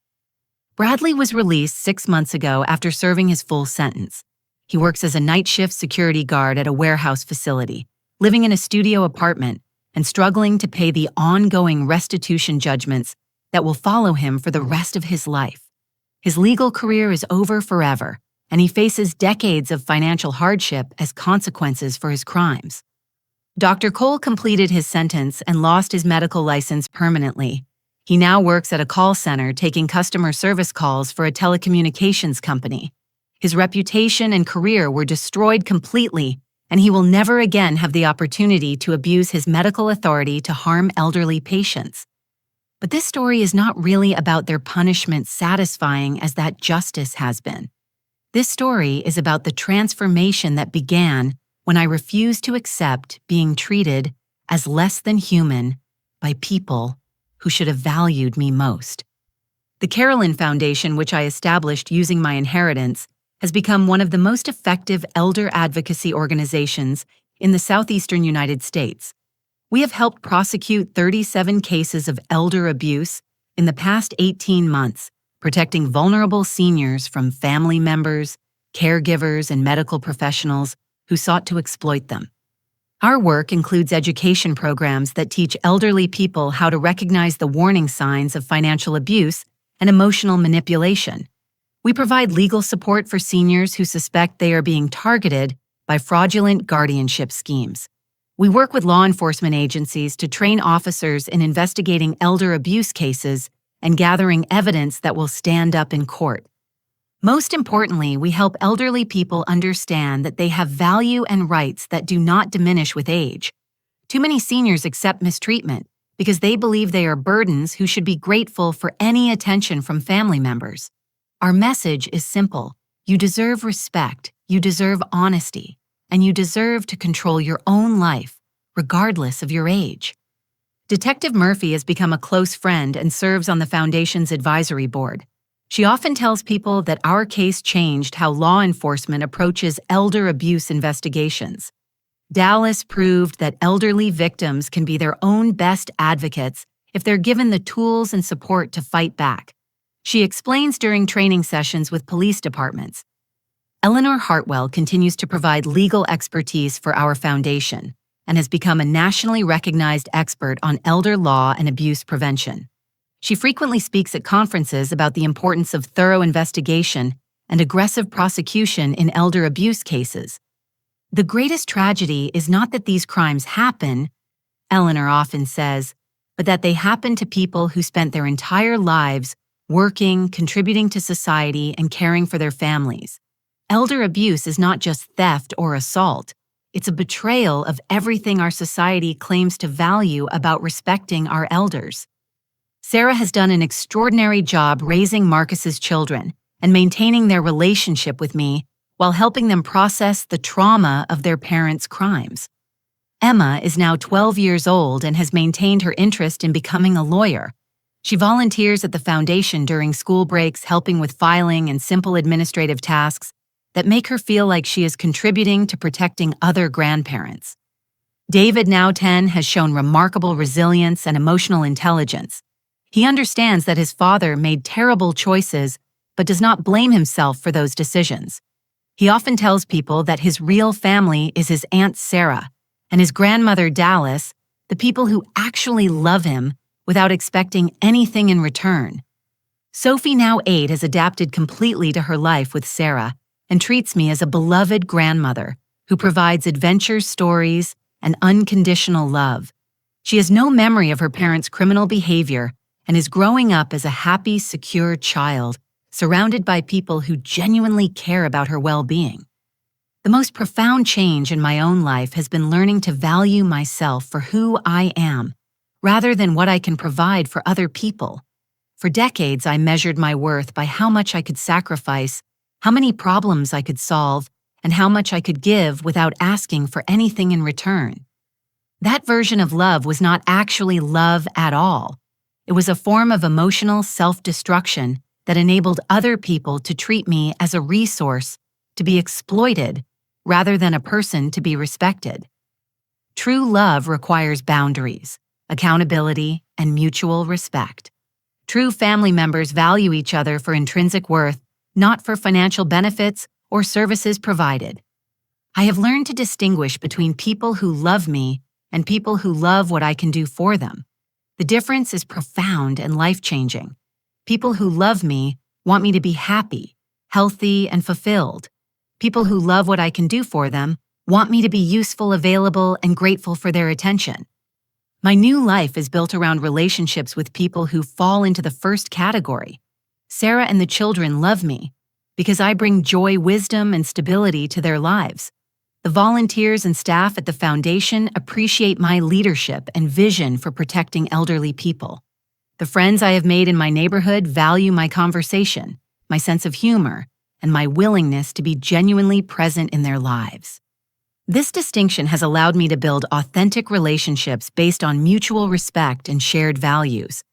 Bradley was released 6 months ago after serving his full sentence. He works as a night shift security guard at a warehouse facility, living in a studio apartment and struggling to pay the ongoing restitution judgments that will follow him for the rest of his life. His legal career is over forever, and he faces decades of financial hardship as consequences for his crimes. Dr. Cole completed his sentence and lost his medical license permanently. He now works at a call center taking customer service calls for a telecommunications company. His reputation and career were destroyed completely, and he will never again have the opportunity to abuse his medical authority to harm elderly patients. But this story is not really about their punishment satisfying as that justice has been. This story is about the transformation that began when I refused to accept being treated as less than human by people who should have valued me most. The Carolyn Foundation, which I established using my inheritance, has become one of the most effective elder advocacy organizations in the southeastern United States. We have helped prosecute 37 cases of elder abuse in the past 18 months, protecting vulnerable seniors from family members, caregivers, and medical professionals who sought to exploit them. Our work includes education programs that teach elderly people how to recognize the warning signs of financial abuse and emotional manipulation. We provide legal support for seniors who suspect they are being targeted by fraudulent guardianship schemes. We work with law enforcement agencies to train officers in investigating elder abuse cases and gathering evidence that will stand up in court. Most importantly, we help elderly people understand that they have value and rights that do not diminish with age. Too many seniors accept mistreatment because they believe they are burdens who should be grateful for any attention from family members. Our message is simple. You deserve respect, you deserve honesty, and you deserve to control your own life, regardless of your age. Detective Murphy has become a close friend and serves on the Foundation's advisory board. She often tells people that our case changed how law enforcement approaches elder abuse investigations. Dallas proved that elderly victims can be their own best advocates if they're given the tools and support to fight back. She explains during training sessions with police departments. Eleanor Hartwell continues to provide legal expertise for our foundation and has become a nationally recognized expert on elder law and abuse prevention. She frequently speaks at conferences about the importance of thorough investigation and aggressive prosecution in elder abuse cases. The greatest tragedy is not that these crimes happen, Eleanor often says, but that they happen to people who spent their entire lives working, contributing to society, and caring for their families. Elder abuse is not just theft or assault. It's a betrayal of everything our society claims to value about respecting our elders. Sarah has done an extraordinary job raising Marcus's children and maintaining their relationship with me while helping them process the trauma of their parents' crimes. Emma is now 12 years old and has maintained her interest in becoming a lawyer. She volunteers at the foundation during school breaks, helping with filing and simple administrative tasks that make her feel like she is contributing to protecting other grandparents. David, now 10, has shown remarkable resilience and emotional intelligence. He understands that his father made terrible choices, but does not blame himself for those decisions. He often tells people that his real family is his Aunt Sarah and his grandmother Dallas, the people who actually love him without expecting anything in return. Sophie, now 8, has adapted completely to her life with Sarah and treats me as a beloved grandmother who provides adventure stories and unconditional love. She has no memory of her parents' criminal behavior and is growing up as a happy, secure child, surrounded by people who genuinely care about her well-being. The most profound change in my own life has been learning to value myself for who I am, rather than what I can provide for other people. For decades, I measured my worth by how much I could sacrifice, how many problems I could solve, and how much I could give without asking for anything in return. That version of love was not actually love at all. It was a form of emotional self-destruction that enabled other people to treat me as a resource to be exploited rather than a person to be respected. True love requires boundaries, accountability, and mutual respect. True family members value each other for intrinsic worth, not for financial benefits or services provided. I have learned to distinguish between people who love me and people who love what I can do for them. The difference is profound and life-changing. People who love me want me to be happy, healthy, and fulfilled. People who love what I can do for them want me to be useful, available, and grateful for their attention. My new life is built around relationships with people who fall into the first category. Sarah and the children love me because I bring joy, wisdom, and stability to their lives. The volunteers and staff at the foundation appreciate my leadership and vision for protecting elderly people. The friends I have made in my neighborhood value my conversation, my sense of humor, and my willingness to be genuinely present in their lives. This distinction has allowed me to build authentic relationships based on mutual respect and shared values.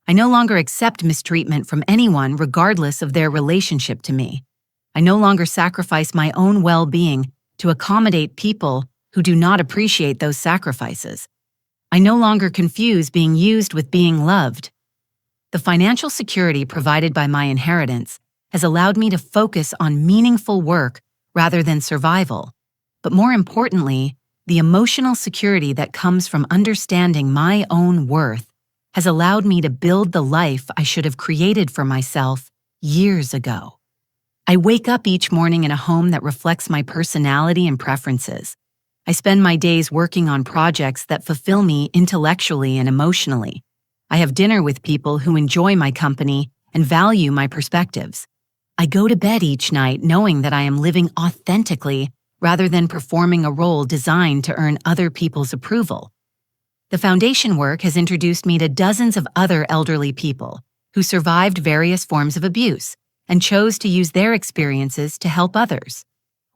I no longer accept mistreatment from anyone regardless of their relationship to me. I no longer sacrifice my own well-being to accommodate people who do not appreciate those sacrifices. I no longer confuse being used with being loved. The financial security provided by my inheritance has allowed me to focus on meaningful work rather than survival. But more importantly, the emotional security that comes from understanding my own worth has allowed me to build the life I should have created for myself years ago. I wake up each morning in a home that reflects my personality and preferences. I spend my days working on projects that fulfill me intellectually and emotionally. I have dinner with people who enjoy my company and value my perspectives. I go to bed each night knowing that I am living authentically rather than performing a role designed to earn other people's approval. The foundation work has introduced me to dozens of other elderly people who survived various forms of abuse and chose to use their experiences to help others.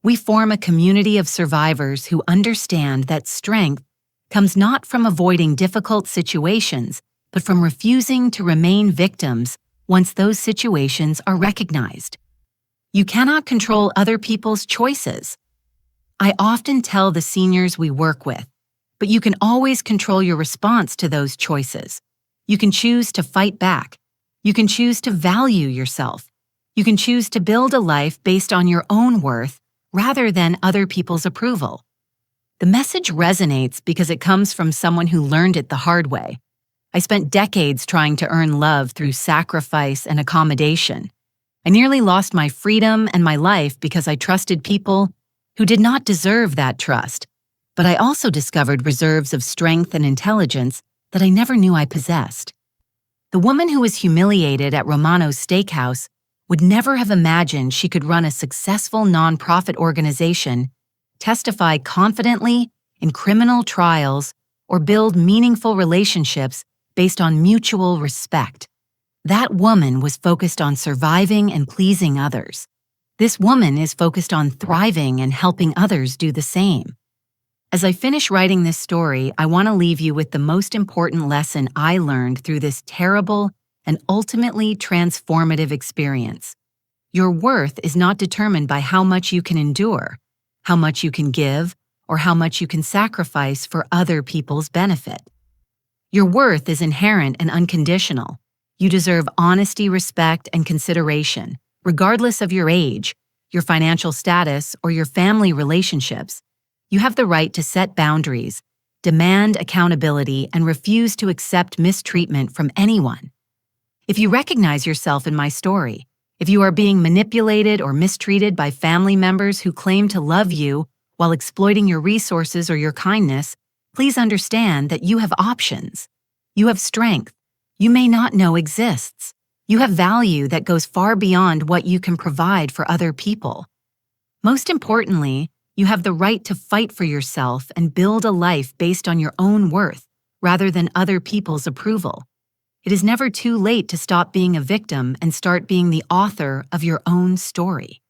We form a community of survivors who understand that strength comes not from avoiding difficult situations, but from refusing to remain victims once those situations are recognized. You cannot control other people's choices. I often tell the seniors we work with, but you can always control your response to those choices. You can choose to fight back. You can choose to value yourself. You can choose to build a life based on your own worth rather than other people's approval. The message resonates because it comes from someone who learned it the hard way. I spent decades trying to earn love through sacrifice and accommodation. I nearly lost my freedom and my life because I trusted people who did not deserve that trust. But I also discovered reserves of strength and intelligence that I never knew I possessed. The woman who was humiliated at Romano's Steakhouse would never have imagined she could run a successful nonprofit organization, testify confidently in criminal trials, or build meaningful relationships based on mutual respect. That woman was focused on surviving and pleasing others. This woman is focused on thriving and helping others do the same. As I finish writing this story, I want to leave you with the most important lesson I learned through this terrible and ultimately transformative experience. Your worth is not determined by how much you can endure, how much you can give, or how much you can sacrifice for other people's benefit. Your worth is inherent and unconditional. You deserve honesty, respect, and consideration, regardless of your age, your financial status, or your family relationships. You have the right to set boundaries, demand accountability, and refuse to accept mistreatment from anyone. If you recognize yourself in my story, if you are being manipulated or mistreated by family members who claim to love you while exploiting your resources or your kindness, please understand that you have options. You have strength you may not know exists. You have value that goes far beyond what you can provide for other people. Most importantly, you have the right to fight for yourself and build a life based on your own worth, rather than other people's approval. It is never too late to stop being a victim and start being the author of your own story.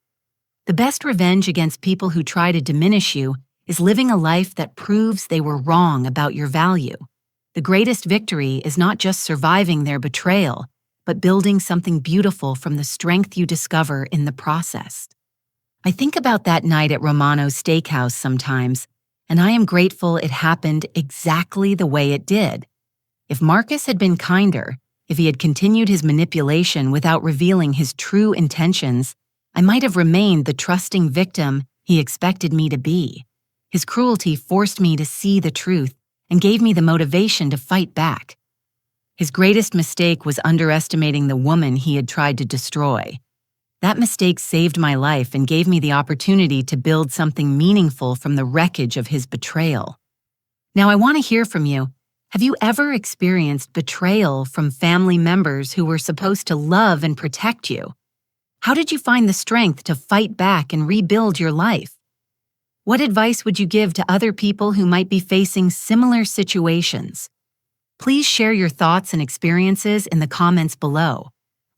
The best revenge against people who try to diminish you is living a life that proves they were wrong about your value. The greatest victory is not just surviving their betrayal, but building something beautiful from the strength you discover in the process. I think about that night at Romano's Steakhouse sometimes, and I am grateful it happened exactly the way it did. If Marcus had been kinder, if he had continued his manipulation without revealing his true intentions, I might have remained the trusting victim he expected me to be. His cruelty forced me to see the truth and gave me the motivation to fight back. His greatest mistake was underestimating the woman he had tried to destroy. That mistake saved my life and gave me the opportunity to build something meaningful from the wreckage of his betrayal. Now I want to hear from you. Have you ever experienced betrayal from family members who were supposed to love and protect you? How did you find the strength to fight back and rebuild your life? What advice would you give to other people who might be facing similar situations? Please share your thoughts and experiences in the comments below.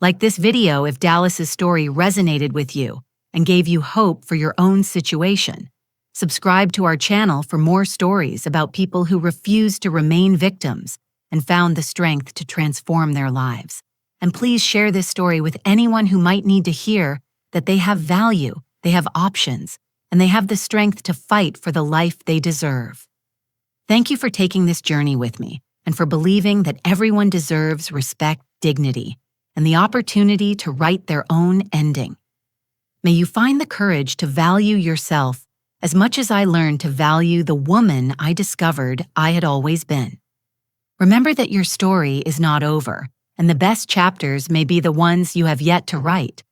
Like this video if Dallas's story resonated with you and gave you hope for your own situation. Subscribe to our channel for more stories about people who refused to remain victims and found the strength to transform their lives. And please share this story with anyone who might need to hear that they have value, they have options, and they have the strength to fight for the life they deserve. Thank you for taking this journey with me and for believing that everyone deserves respect, dignity, and the opportunity to write their own ending. May you find the courage to value yourself as much as I learned to value the woman I discovered I had always been. Remember that your story is not over, and the best chapters may be the ones you have yet to write.